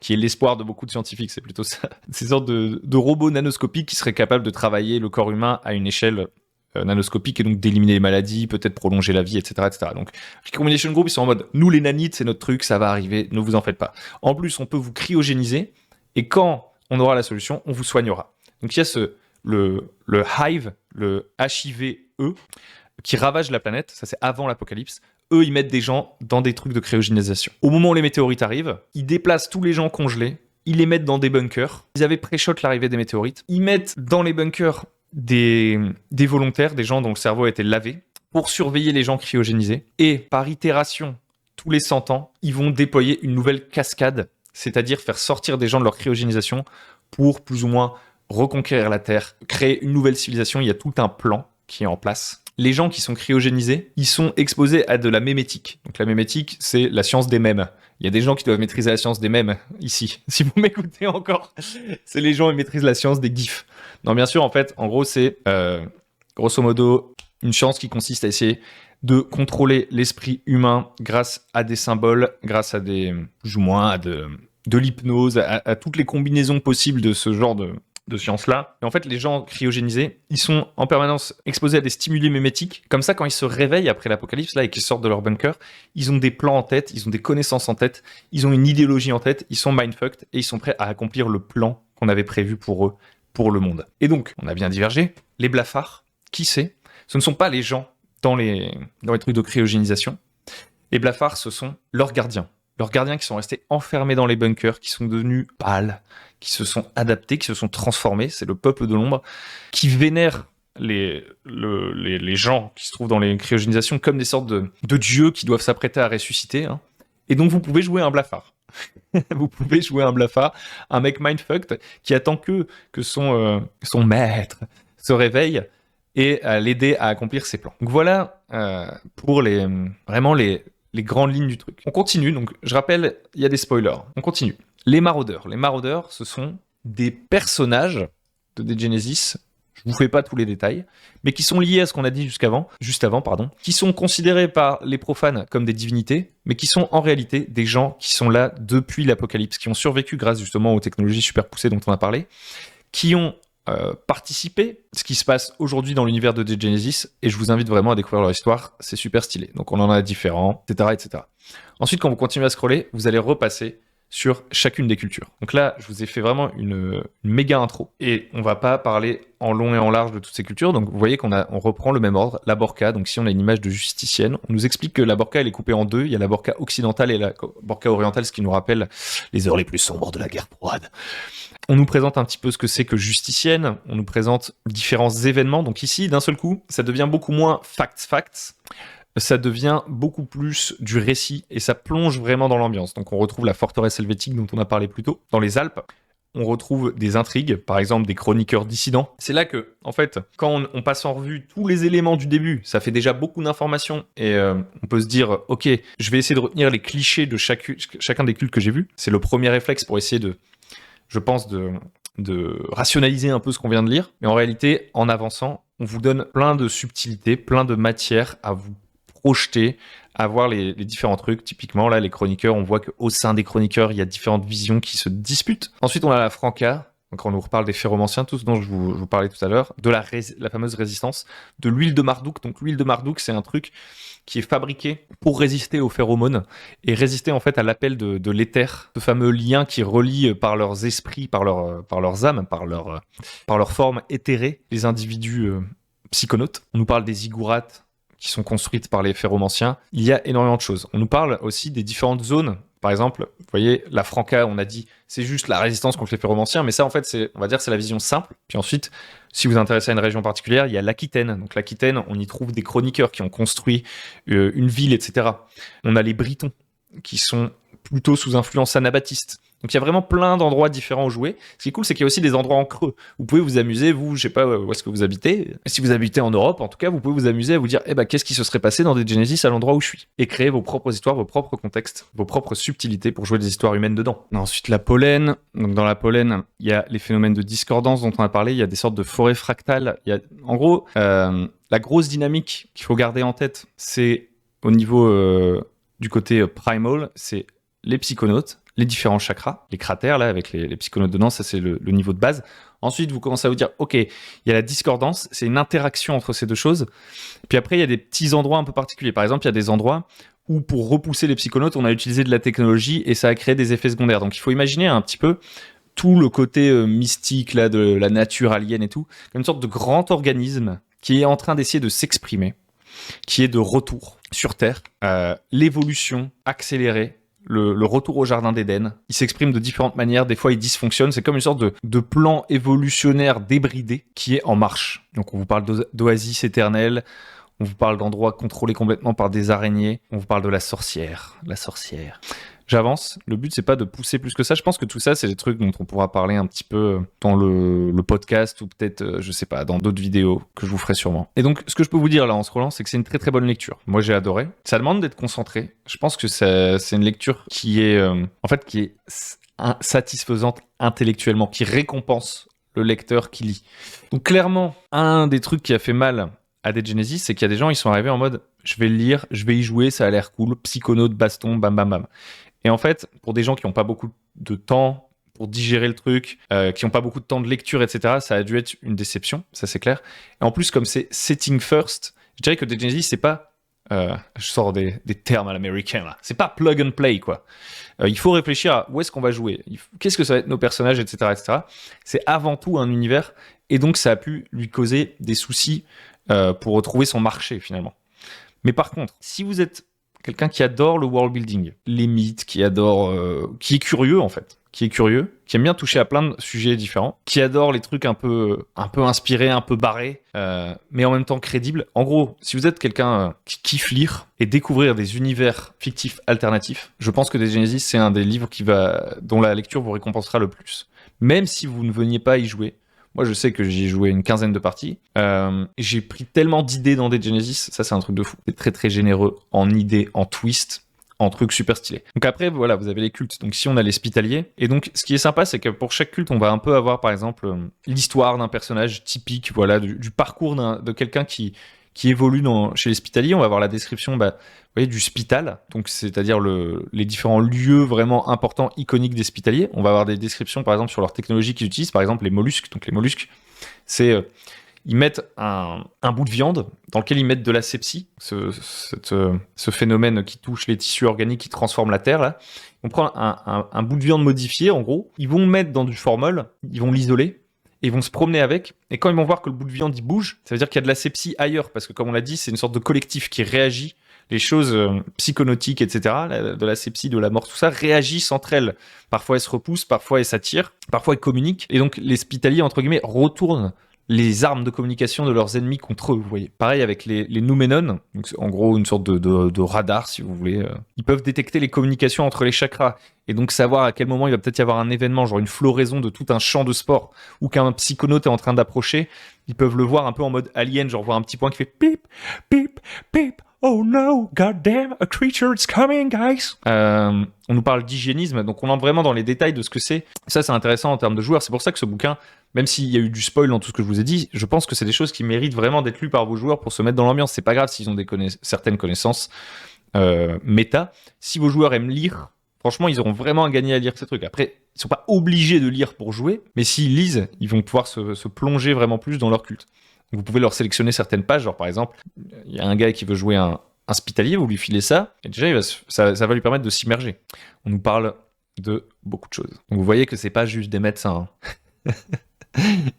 qui est l'espoir de beaucoup de scientifiques, c'est plutôt ça. Ces sortes de robots nanoscopiques qui seraient capables de travailler le corps humain à une échelle nanoscopique et donc d'éliminer les maladies, peut-être prolonger la vie, etc., etc. Donc, Recombination Group, ils sont en mode, nous les nanites, c'est notre truc, ça va arriver, ne vous en faites pas. En plus, on peut vous cryogéniser, et quand on aura la solution, on vous soignera. Donc, il y a le Hive, le HIV-E, qui ravage la planète, ça c'est avant l'apocalypse. Eux, ils mettent des gens dans des trucs de cryogénisation. Au moment où les météorites arrivent, ils déplacent tous les gens congelés, ils les mettent dans des bunkers. Ils avaient pré-shot l'arrivée des météorites. Ils mettent dans les bunkers des volontaires, des gens dont le cerveau a été lavé, pour surveiller les gens cryogénisés. Et par itération, tous les 100 ans, ils vont déployer une nouvelle cascade, c'est-à-dire faire sortir des gens de leur cryogénisation pour plus ou moins reconquérir la Terre, créer une nouvelle civilisation. Il y a tout un plan qui est en place. Les gens qui sont cryogénisés, ils sont exposés à de la mémétique. Donc la mémétique, c'est la science des mèmes. Il y a des gens qui doivent maîtriser la science des mèmes ici. Si vous m'écoutez encore, c'est les gens qui maîtrisent la science des gifs. Non, bien sûr, en fait, en gros, c'est grosso modo Une science qui consiste à essayer de contrôler l'esprit humain grâce à des symboles, grâce à des, plus ou moins, à de l'hypnose, à toutes les combinaisons possibles de ce genre de science-là. Et en fait, les gens cryogénisés, ils sont en permanence exposés à des stimuli mimétiques. Comme ça, quand ils se réveillent après l'apocalypse, là, et qu'ils sortent de leur bunker, ils ont des plans en tête, ils ont des connaissances en tête, ils ont une idéologie en tête, ils sont mindfucked et ils sont prêts à accomplir le plan qu'on avait prévu pour eux, pour le monde. Et donc, on a bien divergé. Les blafards, qui c'est ? Ce ne sont pas les gens dans les trucs de cryogénisation. Les blafards, ce sont leurs gardiens. Leurs gardiens qui sont restés enfermés dans les bunkers, qui sont devenus pâles, qui se sont adaptés, qui se sont transformés. C'est le peuple de l'ombre qui vénère les gens qui se trouvent dans les cryogénisations comme des sortes de dieux qui doivent s'apprêter à ressusciter. Hein. Et donc, vous pouvez jouer un blafard. Vous pouvez jouer un blafard, un mec mindfucked qui attend que son maître se réveille et l'aider à accomplir ses plans. Donc voilà pour vraiment les grandes lignes du truc. On continue, donc je rappelle, il y a des spoilers. On continue. Les maraudeurs. Les maraudeurs, ce sont des personnages de Dead Genesis, je vous fais pas tous les détails, mais qui sont liés à ce qu'on a dit juste avant, qui sont considérés par les profanes comme des divinités, mais qui sont en réalité des gens qui sont là depuis l'apocalypse, qui ont survécu grâce justement aux technologies super poussées dont on a parlé, qui ont participer ce qui se passe aujourd'hui dans l'univers de Dead Genesis, et je vous invite vraiment à découvrir leur histoire, c'est super stylé. Donc on en a différents, etc., etc. Ensuite, quand vous continuez à scroller, vous allez repasser sur chacune des cultures. Donc là, je vous ai fait vraiment une méga intro, et on va pas parler en long et en large de toutes ces cultures. Donc vous voyez qu'on reprend le même ordre, la Borka. Donc si on a une image de justicienne, on nous explique que la Borka elle est coupée en deux. Il y a la Borka occidentale et la Borka orientale, ce qui nous rappelle les heures les plus sombres de la guerre froide. On nous présente un petit peu ce que c'est que justicienne, on nous présente différents événements. Donc ici, d'un seul coup, ça devient beaucoup moins facts, ça devient beaucoup plus du récit et ça plonge vraiment dans l'ambiance. Donc on retrouve la forteresse helvétique dont on a parlé plus tôt, dans les Alpes. On retrouve des intrigues, par exemple des chroniqueurs dissidents. C'est là que, en fait, quand on passe en revue tous les éléments du début, ça fait déjà beaucoup d'informations et on peut se dire, ok, je vais essayer de retenir les clichés de chacun des cultes que j'ai vus. C'est le premier réflexe pour essayer je pense, de rationaliser un peu ce qu'on vient de lire. Mais en réalité, en avançant, on vous donne plein de subtilités, plein de matières à vous projeter, à voir les différents trucs. Typiquement, là, les chroniqueurs, on voit qu'au sein des chroniqueurs, il y a différentes visions qui se disputent. Ensuite, on a la Franca. Donc, on nous reparle des phéromanciens, tout ce dont je vous parlais tout à l'heure, de la fameuse résistance, de l'huile de Marduk. Donc, l'huile de Marduk, c'est un truc qui est fabriqué pour résister aux phéromones et résister en fait à l'appel de l'éther, ce fameux lien qui relie par leurs esprits, par leurs âmes, par leur forme éthérée, les individus psychonautes. On nous parle des ziggourats qui sont construites par les phéromanciens. Il y a énormément de choses. On nous parle aussi des différentes zones. Par exemple, vous voyez, la Franca, on a dit, c'est juste la résistance contre les phéromanciens, mais ça, en fait, c'est la vision simple. Puis ensuite, si vous vous intéressez à une région particulière, il y a l'Aquitaine. Donc l'Aquitaine, on y trouve des chroniqueurs qui ont construit une ville, etc. On a les Britons, qui sont plutôt sous influence anabaptiste. Donc il y a vraiment plein d'endroits différents où jouer. Ce qui est cool, c'est qu'il y a aussi des endroits en creux. Vous pouvez vous amuser, vous, je sais pas où est-ce que vous habitez. Si vous habitez en Europe, en tout cas, vous pouvez vous amuser à vous dire, qu'est-ce qui se serait passé dans des Genesis à l'endroit où je suis ? Et créer vos propres histoires, vos propres contextes, vos propres subtilités pour jouer des histoires humaines dedans. Ensuite, la pollen. Donc dans la pollen, il y a les phénomènes de discordance dont on a parlé. Il y a des sortes de forêts fractales. Il y a, en gros, la grosse dynamique qu'il faut garder en tête, c'est au niveau du côté primal, c'est les psychonautes, les différents chakras, les cratères là avec les psychonautes dedans, ça c'est le niveau de base. Ensuite, vous commencez à vous dire, ok, il y a la discordance, c'est une interaction entre ces deux choses. Puis après, il y a des petits endroits un peu particuliers. Par exemple, il y a des endroits où pour repousser les psychonautes, on a utilisé de la technologie et ça a créé des effets secondaires. Donc il faut imaginer un petit peu tout le côté mystique là de la nature alien et tout, comme une sorte de grand organisme qui est en train d'essayer de s'exprimer, qui est de retour sur Terre, l'évolution accélérée, le retour au jardin d'Éden. Il s'exprime de différentes manières, des fois il dysfonctionne, c'est comme une sorte de plan évolutionnaire débridé qui est en marche. Donc on vous parle d'oasis éternelles, on vous parle d'endroits contrôlés complètement par des araignées, on vous parle de la sorcière. J'avance, le but c'est pas de pousser plus que ça, je pense que tout ça c'est des trucs dont on pourra parler un petit peu dans le podcast ou peut-être, je sais pas, dans d'autres vidéos que je vous ferai sûrement. Et donc ce que je peux vous dire là en scrollant, c'est que c'est une très très bonne lecture. Moi j'ai adoré, ça demande d'être concentré, je pense que c'est une lecture qui est satisfaisante intellectuellement, qui récompense le lecteur qui lit. Donc clairement, un des trucs qui a fait mal à Dead Genesis, c'est qu'il y a des gens, ils sont arrivés en mode je vais le lire, je vais y jouer, ça a l'air cool, psychonaute, baston, bam bam bam. Et en fait, pour des gens qui n'ont pas beaucoup de temps pour digérer le truc, qui n'ont pas beaucoup de temps de lecture, etc., ça a dû être une déception, ça c'est clair. Et en plus, comme c'est setting first, je dirais que Dead Genesis, c'est pas... je sors des termes à l'américain là. C'est pas plug and play quoi. Il faut réfléchir à où est-ce qu'on va jouer, qu'est-ce que ça va être nos personnages, etc., etc. C'est avant tout un univers et donc ça a pu lui causer des soucis pour retrouver son marché finalement. Mais par contre, si vous êtes quelqu'un qui adore le world building, les mythes, qui adore, qui est curieux en fait, qui aime bien toucher à plein de sujets différents, qui adore les trucs un peu inspirés, un peu barrés, mais en même temps crédibles. En gros, si vous êtes quelqu'un qui kiffe lire et découvrir des univers fictifs alternatifs, je pense que Dead Genesis, c'est un des livres dont la lecture vous récompensera le plus. Même si vous ne veniez pas y jouer. Moi, je sais que j'y ai joué une quinzaine de parties. J'ai pris tellement d'idées dans Dead Genesis, ça c'est un truc de fou. C'est très très généreux en idées, en twists, en trucs super stylés. Donc après, voilà, vous avez les cultes. Donc ici, on a les Spitaliers. Et donc, ce qui est sympa, c'est que pour chaque culte, on va un peu avoir, par exemple, l'histoire d'un personnage typique, voilà, du parcours de quelqu'un qui évolue chez les Spitaliers. On va avoir la description, vous voyez, du Spital. Donc, c'est-à-dire les différents lieux vraiment importants, iconiques des Spitaliers. On va avoir des descriptions, par exemple, sur leur technologie qu'ils utilisent. Par exemple, les mollusques. Donc, les mollusques, c'est... ils mettent un bout de viande dans lequel ils mettent de l'asepsie, ce phénomène qui touche les tissus organiques, qui transforme la terre. Là. On prend un bout de viande modifié, en gros. Ils vont le mettre dans du formol, ils vont l'isoler, et ils vont se promener avec. Et quand ils vont voir que le bout de viande il bouge, ça veut dire qu'il y a de l'asepsie ailleurs, parce que comme on l'a dit, c'est une sorte de collectif qui réagit. Les choses psychonautiques, etc., de l'asepsie, de la mort, tout ça, réagissent entre elles. Parfois elles se repoussent, parfois elles s'attirent, parfois elles communiquent. Et donc les Spitaliers, entre guillemets, retournent les armes de communication de leurs ennemis contre eux, vous voyez. Pareil avec les Nouménones, donc c'est en gros une sorte de radar, si vous voulez. Ils peuvent détecter les communications entre les chakras, et donc savoir à quel moment il va peut-être y avoir un événement, genre une floraison de tout un champ de sport, ou qu'un psychonaute est en train d'approcher. Ils peuvent le voir un peu en mode alien, genre voir un petit point qui fait pip, pip, pip. Oh no, goddamn, a creature is coming, guys. On nous parle d'hygiénisme, donc on entre vraiment dans les détails de ce que c'est. Ça, c'est intéressant en termes de joueurs. C'est pour ça que ce bouquin, même s'il y a eu du spoil dans tout ce que je vous ai dit, je pense que c'est des choses qui méritent vraiment d'être lues par vos joueurs pour se mettre dans l'ambiance. C'est pas grave s'ils ont certaines connaissances méta. Si vos joueurs aiment lire, franchement, ils auront vraiment à gagner à lire ces trucs. Après, ils sont pas obligés de lire pour jouer, mais s'ils lisent, ils vont pouvoir se plonger vraiment plus dans leur culte. Vous pouvez leur sélectionner certaines pages, genre par exemple, il y a un gars qui veut jouer un Spitalier, vous lui filez ça, et déjà ça va lui permettre de s'immerger. On nous parle de beaucoup de choses. Donc vous voyez que c'est pas juste des médecins.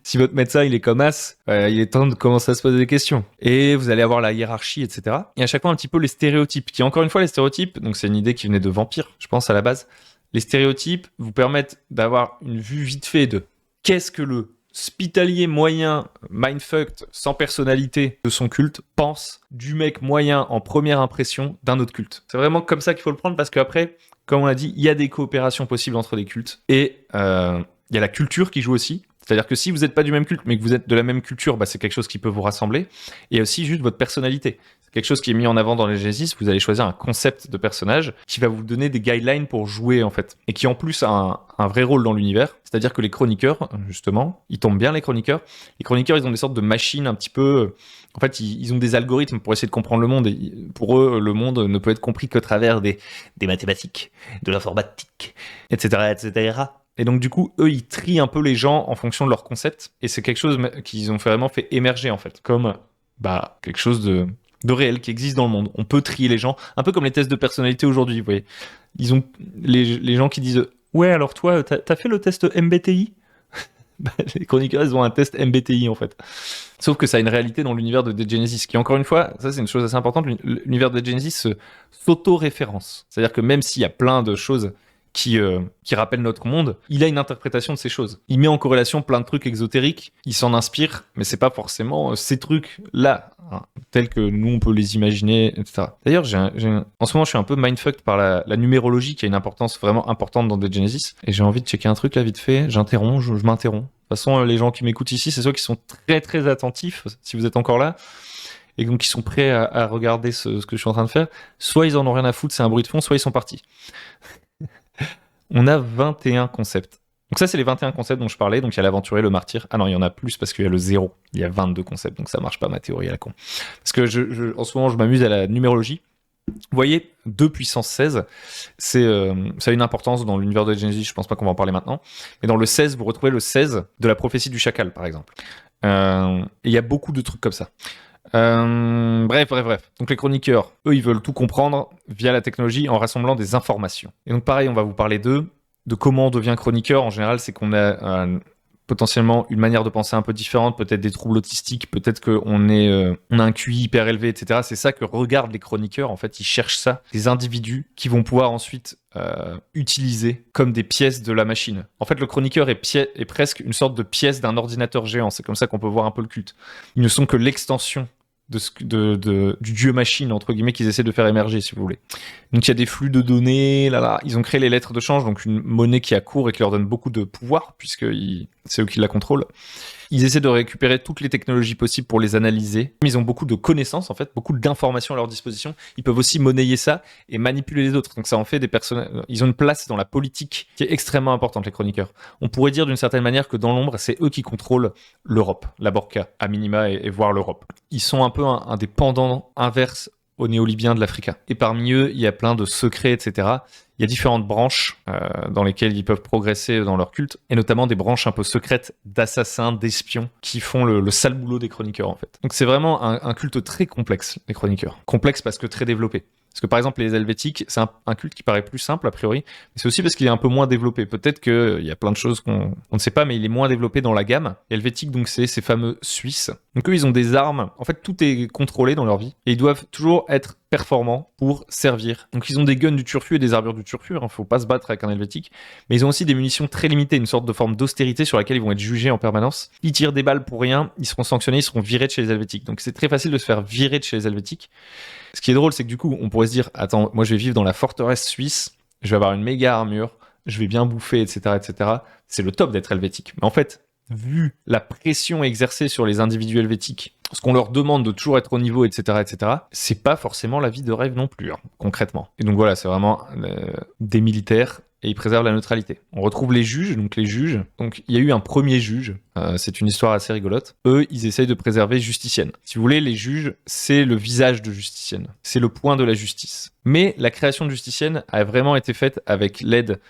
Si votre médecin il est comme As, il est temps de commencer à se poser des questions. Et vous allez avoir la hiérarchie, etc. Et à chaque fois un petit peu les stéréotypes, qui encore une fois les stéréotypes, donc c'est une idée qui venait de Vampire, je pense à la base. Les stéréotypes vous permettent d'avoir une vue vite fait de qu'est-ce que le Spitalier moyen, mindfucked, sans personnalité de son culte, pense du mec moyen en première impression d'un autre culte. C'est vraiment comme ça qu'il faut le prendre parce qu'après, comme on l'a dit, il y a des coopérations possibles entre des cultes et il y a la culture qui joue aussi. C'est-à-dire que si vous n'êtes pas du même culte mais que vous êtes de la même culture, c'est quelque chose qui peut vous rassembler. Et il y a aussi juste votre personnalité. C'est quelque chose qui est mis en avant dans les Genesis. Vous allez choisir un concept de personnage qui va vous donner des guidelines pour jouer en fait. Et qui en plus a un vrai rôle dans l'univers. C'est-à-dire que les chroniqueurs, justement, ils tombent bien les chroniqueurs. Les chroniqueurs, ils ont des sortes de machines un petit peu... En fait, ils ont des algorithmes pour essayer de comprendre le monde. Et pour eux, le monde ne peut être compris qu'à travers des mathématiques, de l'informatique, etc., etc. Et donc, du coup, eux, ils trient un peu les gens en fonction de leur concept. Et c'est quelque chose qu'ils ont vraiment fait émerger, en fait, comme quelque chose de réel qui existe dans le monde. On peut trier les gens, un peu comme les tests de personnalité aujourd'hui, vous voyez. Ils ont les gens qui disent « Ouais, alors toi, t'as fait le test MBTI ?» Les chroniqueurs, ils ont un test MBTI, en fait. Sauf que ça a une réalité dans l'univers de Dead Genesis, qui, encore une fois, ça, c'est une chose assez importante, l'univers de Dead Genesis s'auto-référence. C'est-à-dire que même s'il y a plein de choses qui rappelle notre monde, il a une interprétation de ces choses. Il met en corrélation plein de trucs exotériques, il s'en inspire, mais c'est pas forcément ces trucs-là, tels que nous on peut les imaginer, etc. D'ailleurs, en ce moment, je suis un peu mindfucked par la numérologie, qui a une importance vraiment importante dans Dead Genesis, et j'ai envie de checker un truc là vite fait, j'interromps, je m'interromps. De toute façon, les gens qui m'écoutent ici, c'est ceux qui sont très très attentifs, si vous êtes encore là, et donc ils sont prêts à regarder ce que je suis en train de faire. Soit ils en ont rien à foutre, c'est un bruit de fond, soit ils sont partis. On a 21 concepts. Donc ça, c'est les 21 concepts dont je parlais. Donc il y a l'aventurier, le martyr. Ah non, il y en a plus parce qu'il y a le 0. Il y a 22 concepts, donc ça marche pas ma théorie à la con. Parce que en ce moment, je m'amuse à la numérologie. Vous voyez, 2 puissance 16, ça a une importance dans l'univers de Genesis, je pense pas qu'on va en parler maintenant. Mais dans le 16, vous retrouvez le 16 de la prophétie du chacal, par exemple. Et il y a beaucoup de trucs comme ça. Bref. Donc les chroniqueurs, eux, ils veulent tout comprendre via la technologie en rassemblant des informations. Et donc pareil, on va vous parler de comment on devient chroniqueur. En général, c'est qu'on a potentiellement une manière de penser un peu différente, peut-être des troubles autistiques, peut-être qu'on on a un QI hyper élevé, etc. C'est ça que regardent les chroniqueurs. En fait, ils cherchent ça, des individus qui vont pouvoir ensuite utiliser comme des pièces de la machine. En fait, le chroniqueur est presque une sorte de pièce d'un ordinateur géant. C'est comme ça qu'on peut voir un peu le culte. Ils ne sont que l'extension du dieu machine, entre guillemets, qu'ils essaient de faire émerger, si vous voulez. Donc il y a des flux de données, ils ont créé les lettres de change, donc une monnaie qui a cours et qui leur donne beaucoup de pouvoir, puisque c'est eux qui la contrôlent. Ils essaient de récupérer toutes les technologies possibles pour les analyser. Ils ont beaucoup de connaissances, en fait, beaucoup d'informations à leur disposition. Ils peuvent aussi monnayer ça et manipuler les autres. Donc ça en fait des personnes. Ils ont une place dans la politique qui est extrêmement importante, les chroniqueurs. On pourrait dire d'une certaine manière que dans l'ombre, c'est eux qui contrôlent l'Europe, la Borca, à minima, et voire l'Europe. Ils sont un peu un des pendants inverses aux néo-libyens de l'Africa. Et parmi eux, il y a plein de secrets, etc. Il y a différentes branches dans lesquelles ils peuvent progresser dans leur culte, et notamment des branches un peu secrètes d'assassins, d'espions, qui font le sale boulot des chroniqueurs, en fait. Donc c'est vraiment un culte très complexe, les chroniqueurs. Complexe parce que très développé. Parce que par exemple, les Helvétiques, c'est un culte qui paraît plus simple a priori, mais c'est aussi parce qu'il est un peu moins développé. Peut-être qu'il y a plein de choses qu'on ne sait pas, mais il est moins développé dans la gamme. Helvétique, donc c'est ces fameux Suisses. Donc eux, ils ont des armes. En fait, tout est contrôlé dans leur vie, et ils doivent toujours être performants pour servir. Donc ils ont des guns du turfu et des armures du turfu, hein, faut pas se battre avec un Helvétique, mais ils ont aussi des munitions très limitées, une sorte de forme d'austérité sur laquelle ils vont être jugés en permanence. Ils tirent des balles pour rien, ils seront sanctionnés, ils seront virés de chez les Helvétiques. Donc c'est très facile de se faire virer de chez les Helvétiques. Ce qui est drôle, c'est que du coup, on pourrait se dire, attends, moi je vais vivre dans la forteresse suisse, je vais avoir une méga armure, je vais bien bouffer, etc., etc. C'est le top d'être helvétique. Mais en fait, vu la pression exercée sur les individus helvétiques, ce qu'on leur demande de toujours être au niveau, etc., etc., c'est pas forcément la vie de rêve non plus, hein, concrètement. Et donc voilà, c'est vraiment des militaires, et ils préservent la neutralité. On retrouve les juges, donc il y a eu un premier juge, c'est une histoire assez rigolote. Eux, ils essayent de préserver Justicienne. Si vous voulez, les juges, c'est le visage de Justicienne. C'est le point de la justice. Mais la création de Justicienne a vraiment été faite avec l'aide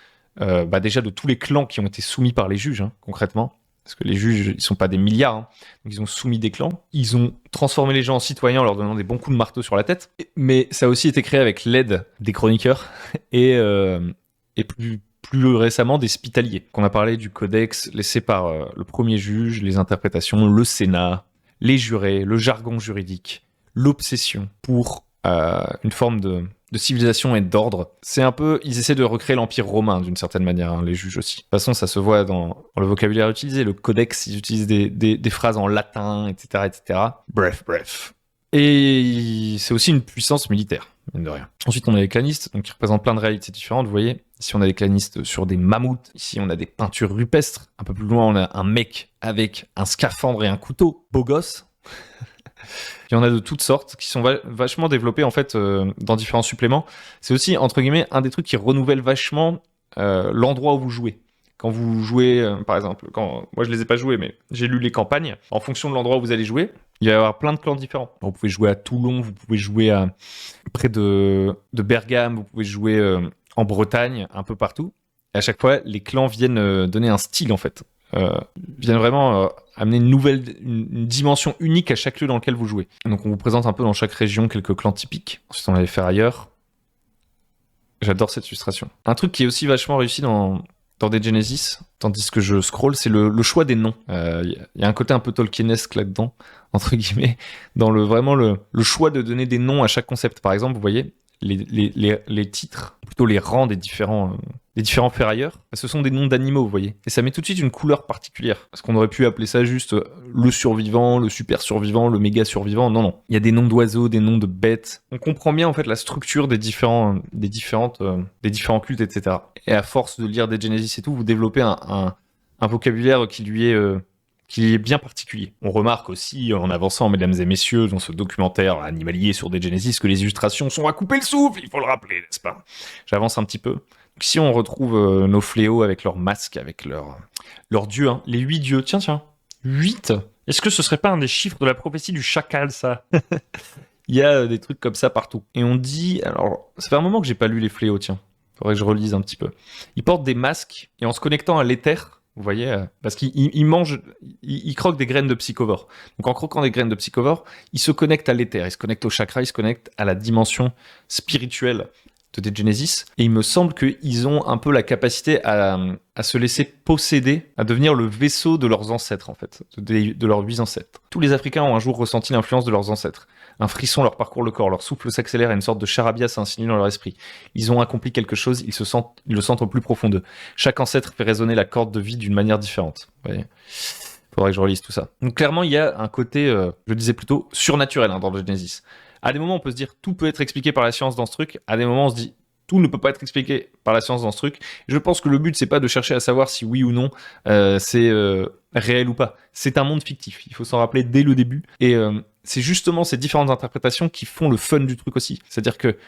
déjà de tous les clans qui ont été soumis par les juges, hein, concrètement. Parce que les juges, ils sont pas des milliards, hein. Donc ils ont soumis des clans. Ils ont transformé les gens en citoyens en leur donnant des bons coups de marteau sur la tête. Mais ça a aussi été créé avec l'aide des chroniqueurs et plus récemment des spitaliers. Qu'on a parlé du codex laissé par le premier juge, les interprétations, le Sénat, les jurés, le jargon juridique, l'obsession pour une forme de civilisation et d'ordre. C'est un peu, ils essaient de recréer l'empire romain d'une certaine manière, hein, les juges aussi. De toute façon, ça se voit dans le vocabulaire utilisé. Le codex, ils utilisent des phrases en latin, etc., etc. Bref. Et c'est aussi une puissance militaire, mine de rien. Ensuite, on a les clanistes, donc qui représentent plein de réalités différentes. Vous voyez, ici on a des clanistes sur des mammouths, ici on a des peintures rupestres. Un peu plus loin, on a un mec avec un scaphandre et un couteau, beau gosse. Il y en a de toutes sortes qui sont vachement développés en fait dans différents suppléments. C'est aussi entre guillemets un des trucs qui renouvelle vachement l'endroit où vous jouez. Quand vous jouez, par exemple, moi je les ai pas joués, mais j'ai lu les campagnes. En fonction de l'endroit où vous allez jouer, il va y avoir plein de clans différents. Vous pouvez jouer à Toulon, vous pouvez jouer près de Bergame, vous pouvez jouer en Bretagne, un peu partout. Et à chaque fois, les clans viennent donner un style en fait. Viennent vraiment amener une dimension unique à chaque lieu dans lequel vous jouez. Donc on vous présente un peu dans chaque région quelques clans typiques. Ensuite on va les faire ailleurs. J'adore cette illustration. Un truc qui est aussi vachement réussi dans des Genesis, tandis que je scroll, c'est le choix des noms. Il y a un côté un peu Tolkienesque là-dedans, entre guillemets, dans le choix de donner des noms à chaque concept. Par exemple, vous voyez, les titres, plutôt les rangs des différents ferrailleurs, ce sont des noms d'animaux, vous voyez. Et ça met tout de suite une couleur particulière. Parce qu'on aurait pu appeler ça juste le survivant, le super survivant, le méga survivant. Non. Il y a des noms d'oiseaux, des noms de bêtes. On comprend bien en fait la structure des différents cultes, etc. Et à force de lire des Genesis et tout, vous développez un vocabulaire qui est bien particulier. On remarque aussi, en avançant, mesdames et messieurs, dans ce documentaire animalier sur des Genesis, que les illustrations sont à couper le souffle, il faut le rappeler, n'est-ce pas ? J'avance un petit peu. Si on retrouve nos fléaux avec leurs masques, avec leurs dieux, hein, les 8 dieux, tiens, 8. Est-ce que ce serait pas un des chiffres de la prophétie du chacal, ça? Il y a des trucs comme ça partout. Et on dit, alors, ça fait un moment que j'ai pas lu les fléaux, tiens. Faudrait que je relise un petit peu. Ils portent des masques, et en se connectant à l'éther, vous voyez, parce qu'ils mangent, ils croquent des graines de psychovore. Donc en croquant des graines de psychovore, ils se connectent à l'éther, ils se connectent au chakra, ils se connectent à la dimension spirituelle de Degenesis. Et il me semble qu'ils ont un peu la capacité à se laisser posséder, à devenir le vaisseau de leurs ancêtres, en fait, de leurs 8 ancêtres. Tous les Africains ont un jour ressenti l'influence de leurs ancêtres. Un frisson leur parcourt le corps, leur souffle s'accélère et une sorte de charabia s'insinue dans leur esprit. Ils ont accompli quelque chose, ils le sentent au plus profond d'eux. Chaque ancêtre fait résonner la corde de vie d'une manière différente. Vous voyez, faudrait que je relise tout ça. Donc clairement, il y a un côté, je disais plutôt, surnaturel dans le Genesis. À des moments, on peut se dire tout peut être expliqué par la science dans ce truc. À des moments, on se dit tout ne peut pas être expliqué par la science dans ce truc. Je pense que le but, c'est pas de chercher à savoir si oui ou non c'est réel ou pas. C'est un monde fictif. Il faut s'en rappeler dès le début. Et c'est justement ces différentes interprétations qui font le fun du truc aussi. C'est-à-dire que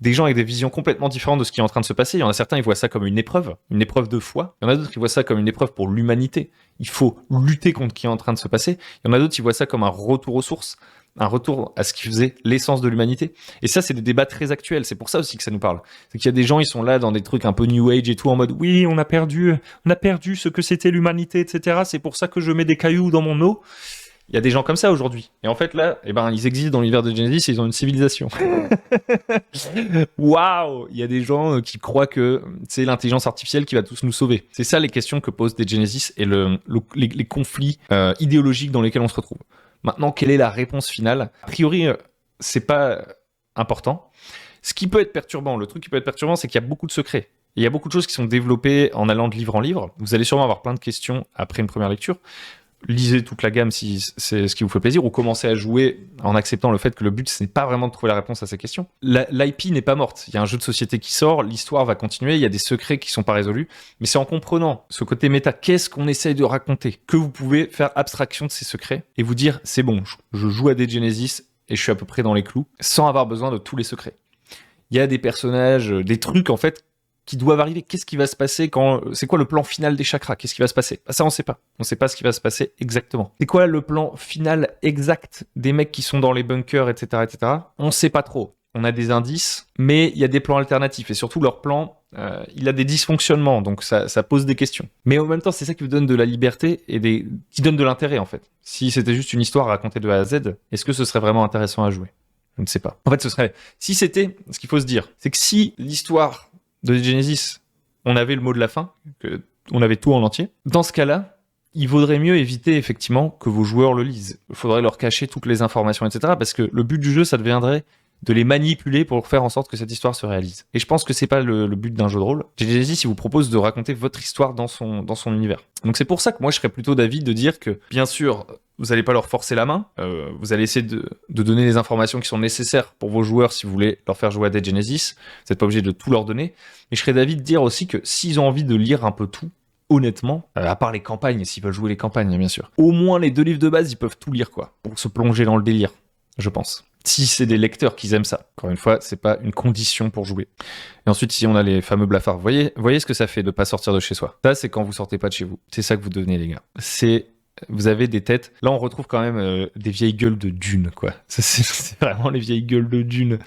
des gens avec des visions complètement différentes de ce qui est en train de se passer. Il y en a certains, ils voient ça comme une épreuve de foi. Il y en a d'autres qui voient ça comme une épreuve pour l'humanité. Il faut lutter contre ce qui est en train de se passer. Il y en a d'autres qui voient ça comme un retour aux sources, un retour à ce qui faisait l'essence de l'humanité. Et ça, c'est des débats très actuels. C'est pour ça aussi que ça nous parle. C'est qu'il y a des gens, ils sont là dans des trucs un peu New Age et tout, en mode oui, on a perdu ce que c'était l'humanité, etc. C'est pour ça que je mets des cailloux dans mon eau. Il y a des gens comme ça aujourd'hui. Et en fait, là, ils existent dans l'univers de Genesis et ils ont une civilisation. Waouh! Il y a des gens qui croient que c'est l'intelligence artificielle qui va tous nous sauver. C'est ça les questions que posent des Genesis et les conflits idéologiques dans lesquels on se retrouve. Maintenant, quelle est la réponse finale? A priori, c'est pas important. Ce qui peut être perturbant, le truc qui peut être perturbant, c'est qu'il y a beaucoup de secrets. Il y a beaucoup de choses qui sont développées en allant de livre en livre. Vous allez sûrement avoir plein de questions après une première lecture. Lisez toute la gamme si c'est ce qui vous fait plaisir, ou commencez à jouer en acceptant le fait que le but, ce n'est pas vraiment de trouver la réponse à ces questions. L'IP n'est pas morte. Il y a un jeu de société qui sort, l'histoire va continuer, il y a des secrets qui sont pas résolus, mais c'est en comprenant ce côté méta, qu'est-ce qu'on essaye de raconter, que vous pouvez faire abstraction de ces secrets et vous dire, c'est bon, je joue à des Genesis et je suis à peu près dans les clous, sans avoir besoin de tous les secrets. Il y a des personnages, des trucs en fait, qui doivent arriver. Qu'est-ce qui va se passer c'est quoi le plan final des chakras? Qu'est-ce qui va se passer? Ça, on sait pas. On sait pas ce qui va se passer exactement. C'est quoi le plan final exact des mecs qui sont dans les bunkers, etc., etc. On sait pas trop. On a des indices, mais il y a des plans alternatifs et surtout leur plan, il a des dysfonctionnements, donc ça pose des questions. Mais en même temps, c'est ça qui vous donne de la liberté et qui donne de l'intérêt en fait. Si c'était juste une histoire racontée de A à Z, est-ce que ce serait vraiment intéressant à jouer? Je ne sais pas. En fait, si c'était, ce qu'il faut se dire, c'est que si l'histoire de Genesis, on avait le mot de la fin, on avait tout en entier. Dans ce cas-là, il vaudrait mieux éviter effectivement que vos joueurs le lisent. Il faudrait leur cacher toutes les informations, etc. Parce que le but du jeu, ça deviendrait de les manipuler pour faire en sorte que cette histoire se réalise. Et je pense que c'est pas le but d'un jeu de rôle. Genesis, il vous propose de raconter votre histoire dans son univers. Donc c'est pour ça que moi, je serais plutôt d'avis de dire que, bien sûr, vous n'allez pas leur forcer la main, vous allez essayer de donner les informations qui sont nécessaires pour vos joueurs si vous voulez leur faire jouer à Dead Genesis. Vous n'êtes pas obligé de tout leur donner. Mais je serais d'avis de dire aussi que s'ils ont envie de lire un peu tout, honnêtement, à part les campagnes, s'ils veulent jouer les campagnes, bien sûr, au moins les 2 livres de base, ils peuvent tout lire, quoi, pour se plonger dans le délire, je pense. Si c'est des lecteurs qui aiment ça. Encore une fois, c'est pas une condition pour jouer. Et ensuite, si on a les fameux blafards, voyez ce que ça fait de pas sortir de chez soi. Ça, c'est quand vous sortez pas de chez vous. C'est ça que vous devenez, les gars. Vous avez des têtes. Là, on retrouve quand même des vieilles gueules de Dune, quoi. C'est vraiment les vieilles gueules de Dune.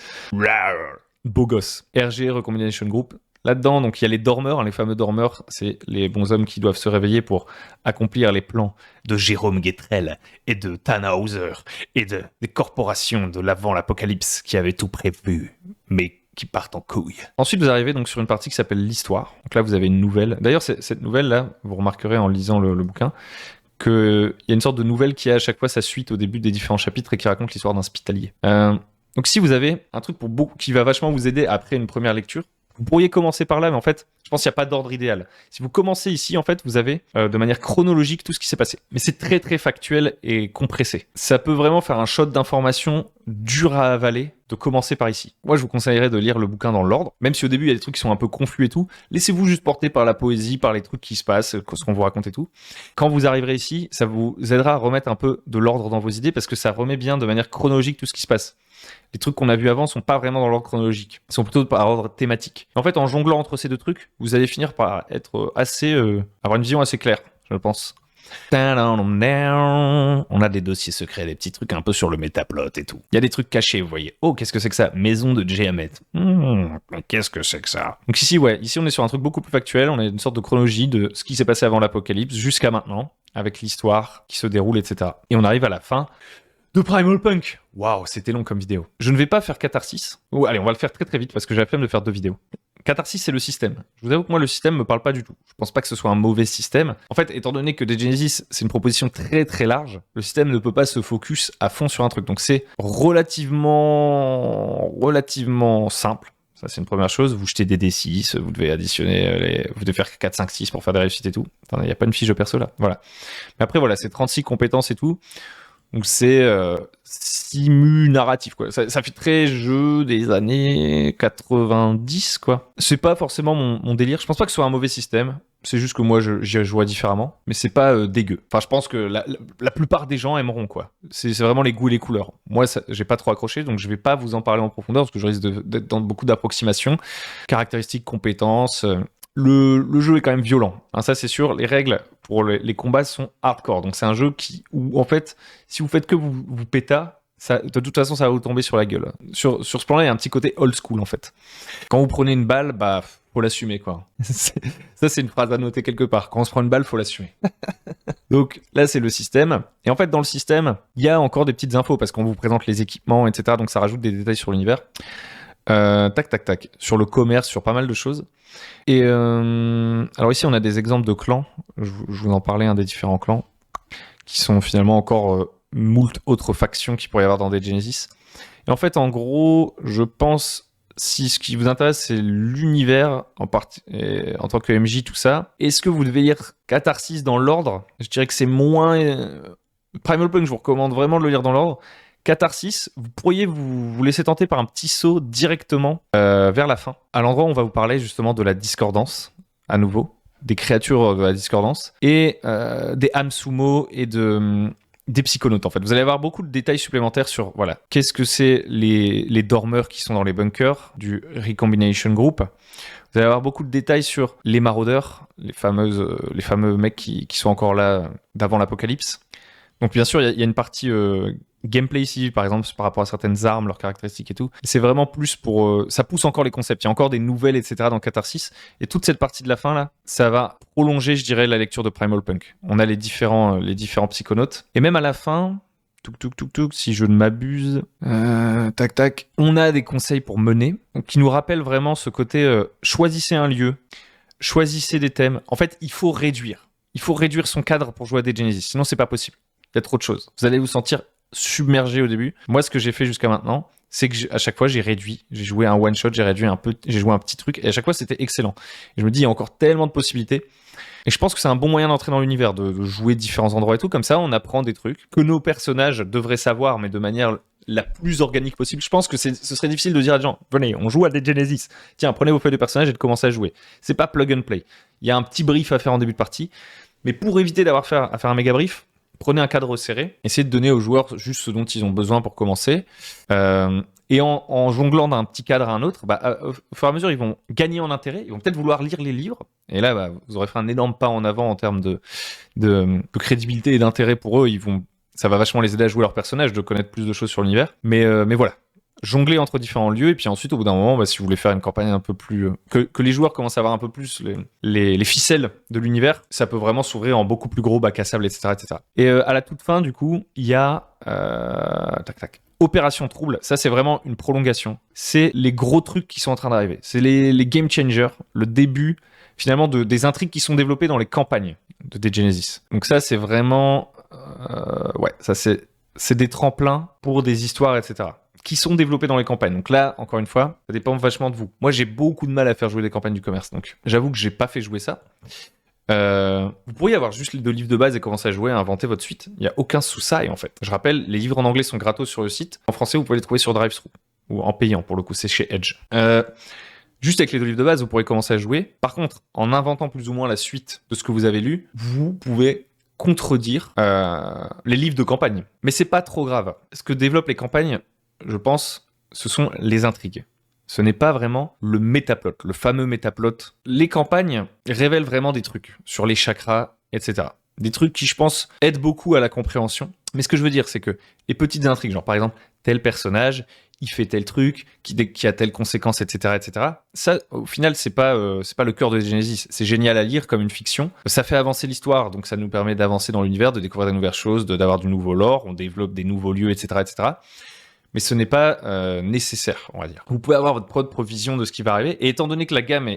Beau gosse. RG Recommendation Group. Là-dedans, donc il y a les dormeurs, les fameux dormeurs, c'est les bonshommes qui doivent se réveiller pour accomplir les plans de Jérôme Guetrel et de Tannhauser et des corporations de l'avant l'apocalypse qui avaient tout prévu, mais qui partent en couille. Ensuite, vous arrivez donc sur une partie qui s'appelle l'histoire. Donc là, vous avez une nouvelle. D'ailleurs, cette nouvelle-là, vous remarquerez en lisant le bouquin, qu'il y a une sorte de nouvelle qui a à chaque fois sa suite au début des différents chapitres et qui raconte l'histoire d'un hospitalier. Donc si vous avez un truc pour beaucoup qui va vachement vous aider après une première lecture, vous pourriez commencer par là, mais en fait, je pense qu'il n'y a pas d'ordre idéal. Si vous commencez ici, en fait, vous avez de manière chronologique tout ce qui s'est passé. Mais c'est très très factuel et compressé. Ça peut vraiment faire un shot d'informations dur à avaler de commencer par ici. Moi, je vous conseillerais de lire le bouquin dans l'ordre, même si au début, il y a des trucs qui sont un peu confus et tout. Laissez-vous juste porter par la poésie, par les trucs qui se passent, ce qu'on vous raconte et tout. Quand vous arriverez ici, ça vous aidera à remettre un peu de l'ordre dans vos idées, parce que ça remet bien de manière chronologique tout ce qui se passe. Les trucs qu'on a vus avant sont pas vraiment dans l'ordre chronologique. Ils sont plutôt par ordre thématique. En fait, en jonglant entre ces deux trucs, vous allez finir par être avoir une vision assez claire, je pense. On a des dossiers secrets, des petits trucs un peu sur le métaplot et tout. Il y a des trucs cachés, vous voyez. Oh, qu'est-ce que c'est que ça? Maison de Jamet. Qu'est-ce que c'est que ça? Donc ici, ici on est sur un truc beaucoup plus factuel. On a une sorte de chronologie de ce qui s'est passé avant l'apocalypse jusqu'à maintenant, avec l'histoire qui se déroule, etc. Et on arrive à la fin de Primal Punk. Waouh, c'était long comme vidéo. Je ne vais pas faire Catharsis. Allez, on va le faire très très vite parce que j'ai la flemme de faire 2 vidéos. Catharsis, c'est le système. Je vous avoue que moi, le système me parle pas du tout. Je pense pas que ce soit un mauvais système. En fait, étant donné que Dead Genesis, c'est une proposition très très large, le système ne peut pas se focus à fond sur un truc. Donc c'est relativement simple. Ça, c'est une première chose. Vous jetez des D6, vous devez additionner, vous devez faire 4, 5, 6 pour faire des réussites et tout. Attendez, il n'y a pas une fiche de perso là. Voilà. Mais après, voilà, c'est 36 compétences et tout. Donc c'est simu-narratif, quoi. Ça fait très jeu des années 90, quoi. C'est pas forcément mon délire. Je pense pas que ce soit un mauvais système. C'est juste que moi, j'y jouais différemment. Mais c'est pas dégueu. Enfin, je pense que la plupart des gens aimeront, quoi. C'est vraiment les goûts et les couleurs. Moi, j'ai pas trop accroché, donc je vais pas vous en parler en profondeur, parce que je risque d'être dans beaucoup d'approximations. Caractéristiques, compétences... Le jeu est quand même violent, hein, ça c'est sûr. Les règles pour les combats sont hardcore, donc c'est un jeu où en fait, si vous faites que vous péta, ça, de toute façon ça va vous tomber sur la gueule. Sur ce plan-là, il y a un petit côté old school en fait. Quand vous prenez une balle, faut l'assumer, quoi. Ça c'est une phrase à noter quelque part. Quand on se prend une balle, faut l'assumer. Donc là c'est le système, et en fait dans le système, il y a encore des petites infos parce qu'on vous présente les équipements, etc. Donc ça rajoute des détails sur l'univers. Tac, sur le commerce, sur pas mal de choses. Et alors ici on a des exemples de clans, je vous en parlais, des différents clans, qui sont finalement encore moult autres factions qu'il pourrait y avoir dans Dead Genesis. Et en fait en gros, je pense, si ce qui vous intéresse c'est l'univers en tant que MJ, tout ça, est-ce que vous devez lire Catharsis dans l'ordre? Je dirais que c'est moins... Primal Punk, je vous recommande vraiment de le lire dans l'ordre. Catharsis, vous pourriez vous laisser tenter par un petit saut directement vers la fin, à l'endroit où on va vous parler justement de la discordance, à nouveau, des créatures de la discordance, et des Hamsumo et des psychonautes en fait. Vous allez avoir beaucoup de détails supplémentaires sur, voilà, qu'est-ce que c'est les dormeurs qui sont dans les bunkers du Recombination Group. Vous allez avoir beaucoup de détails sur les maraudeurs, les fameux mecs qui sont encore là d'avant l'apocalypse. Donc bien sûr, il y a une partie gameplay ici, par exemple, par rapport à certaines armes, leurs caractéristiques et tout. C'est vraiment plus pour... ça pousse encore les concepts. Il y a encore des nouvelles, etc. dans Catharsis. Et toute cette partie de la fin, là, ça va prolonger, je dirais, la lecture de Primal Punk. On a les différents psychonautes. Et même à la fin... si je ne m'abuse... On a des conseils pour mener, donc, qui nous rappellent vraiment ce côté... choisissez un lieu, choisissez des thèmes. En fait, il faut réduire. Il faut réduire son cadre pour jouer à Dead Genesis. Sinon, c'est pas possible. Il y a trop de choses. Vous allez vous sentir submergé au début. Moi, ce que j'ai fait jusqu'à maintenant, c'est que à chaque fois, j'ai réduit. J'ai joué un one-shot, j'ai réduit un peu, j'ai joué un petit truc, et à chaque fois, c'était excellent. Et je me dis, il y a encore tellement de possibilités. Et je pense que c'est un bon moyen d'entrer dans l'univers, de jouer différents endroits et tout. Comme ça, on apprend des trucs que nos personnages devraient savoir, mais de manière la plus organique possible. Je pense que ce serait difficile de dire à des gens, venez, on joue à Dead Genesis. Tiens, prenez vos feuilles de personnages et de commencer à jouer. C'est pas plug and play. Il y a un petit brief à faire en début de partie. Mais pour éviter d'avoir à faire un méga brief, prenez un cadre serré, essayez de donner aux joueurs juste ce dont ils ont besoin pour commencer. Et en jonglant d'un petit cadre à un autre, au fur et à mesure, ils vont gagner en intérêt, ils vont peut-être vouloir lire les livres. Et là, vous aurez fait un énorme pas en avant en termes de crédibilité et d'intérêt pour eux. Ça va vachement les aider à jouer leur personnage, de connaître plus de choses sur l'univers. Mais voilà. Jongler entre différents lieux, et puis ensuite, au bout d'un moment, si vous voulez faire une campagne un peu plus... que les joueurs commencent à avoir un peu plus les ficelles de l'univers, ça peut vraiment s'ouvrir en beaucoup plus gros bac à sable, etc. etc. Et à la toute fin, du coup, il y a... Opération Trouble, ça c'est vraiment une prolongation. C'est les gros trucs qui sont en train d'arriver. C'est les game changers, le début, finalement, des intrigues qui sont développées dans les campagnes de Dead Genesis. Donc ça, c'est vraiment... ça c'est des tremplins pour des histoires, etc., qui sont développés dans les campagnes. Donc là, encore une fois, ça dépend vachement de vous. Moi, j'ai beaucoup de mal à faire jouer des campagnes du commerce, donc j'avoue que j'ai pas fait jouer ça. Vous pourriez avoir juste les 2 livres de base et commencer à jouer, à inventer votre suite. Il n'y a aucun souci en fait. Je rappelle, les livres en anglais sont gratos sur le site. En français, vous pouvez les trouver sur DriveThru. Ou en payant, pour le coup, c'est chez Edge. Juste avec les 2 livres de base, vous pourrez commencer à jouer. Par contre, en inventant plus ou moins la suite de ce que vous avez lu, vous pouvez contredire les livres de campagne. Mais c'est pas trop grave. Ce que développent les campagnes, je pense, ce sont les intrigues. Ce n'est pas vraiment le métaplot, le fameux métaplot. Les campagnes révèlent vraiment des trucs sur les chakras, etc. Des trucs qui, je pense, aident beaucoup à la compréhension. Mais ce que je veux dire, c'est que les petites intrigues, genre par exemple, tel personnage, il fait tel truc, qui a telle conséquence, etc., etc. Ça, au final, c'est pas le cœur de Genesis. C'est génial à lire comme une fiction. Ça fait avancer l'histoire, donc ça nous permet d'avancer dans l'univers, de découvrir de nouvelles choses, d'avoir du nouveau lore, on développe des nouveaux lieux, etc., etc. Mais ce n'est pas nécessaire, on va dire. Vous pouvez avoir votre propre vision de ce qui va arriver, et étant donné que la gamme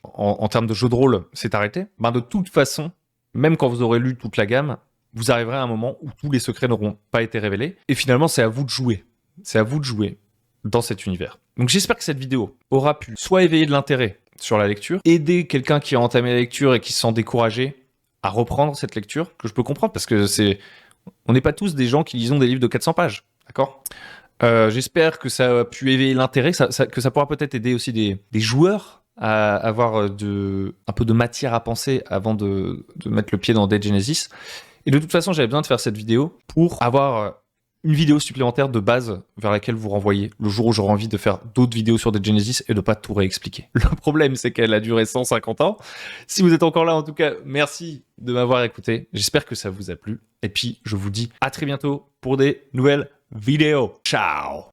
en termes de jeu de rôle s'est arrêtée, ben de toute façon, même quand vous aurez lu toute la gamme, vous arriverez à un moment où tous les secrets n'auront pas été révélés, et finalement, c'est à vous de jouer. C'est à vous de jouer dans cet univers. Donc j'espère que cette vidéo aura pu soit éveiller de l'intérêt sur la lecture, aider quelqu'un qui a entamé la lecture et qui se sent découragé à reprendre cette lecture, que je peux comprendre, parce que on n'est pas tous des gens qui lisons des livres de 400 pages, d'accord ? J'espère que ça a pu éveiller l'intérêt, que ça pourra peut-être aider aussi des joueurs à avoir un peu de matière à penser avant de mettre le pied dans Dead Genesis. Et de toute façon, j'avais besoin de faire cette vidéo pour avoir une vidéo supplémentaire de base vers laquelle vous renvoyez le jour où j'aurai envie de faire d'autres vidéos sur Dead Genesis et de pas tout réexpliquer. Le problème, c'est qu'elle a duré 150 ans. Si vous êtes encore là, en tout cas, merci de m'avoir écouté. J'espère que ça vous a plu. Et puis, je vous dis à très bientôt pour des nouvelles vidéos. Ciao!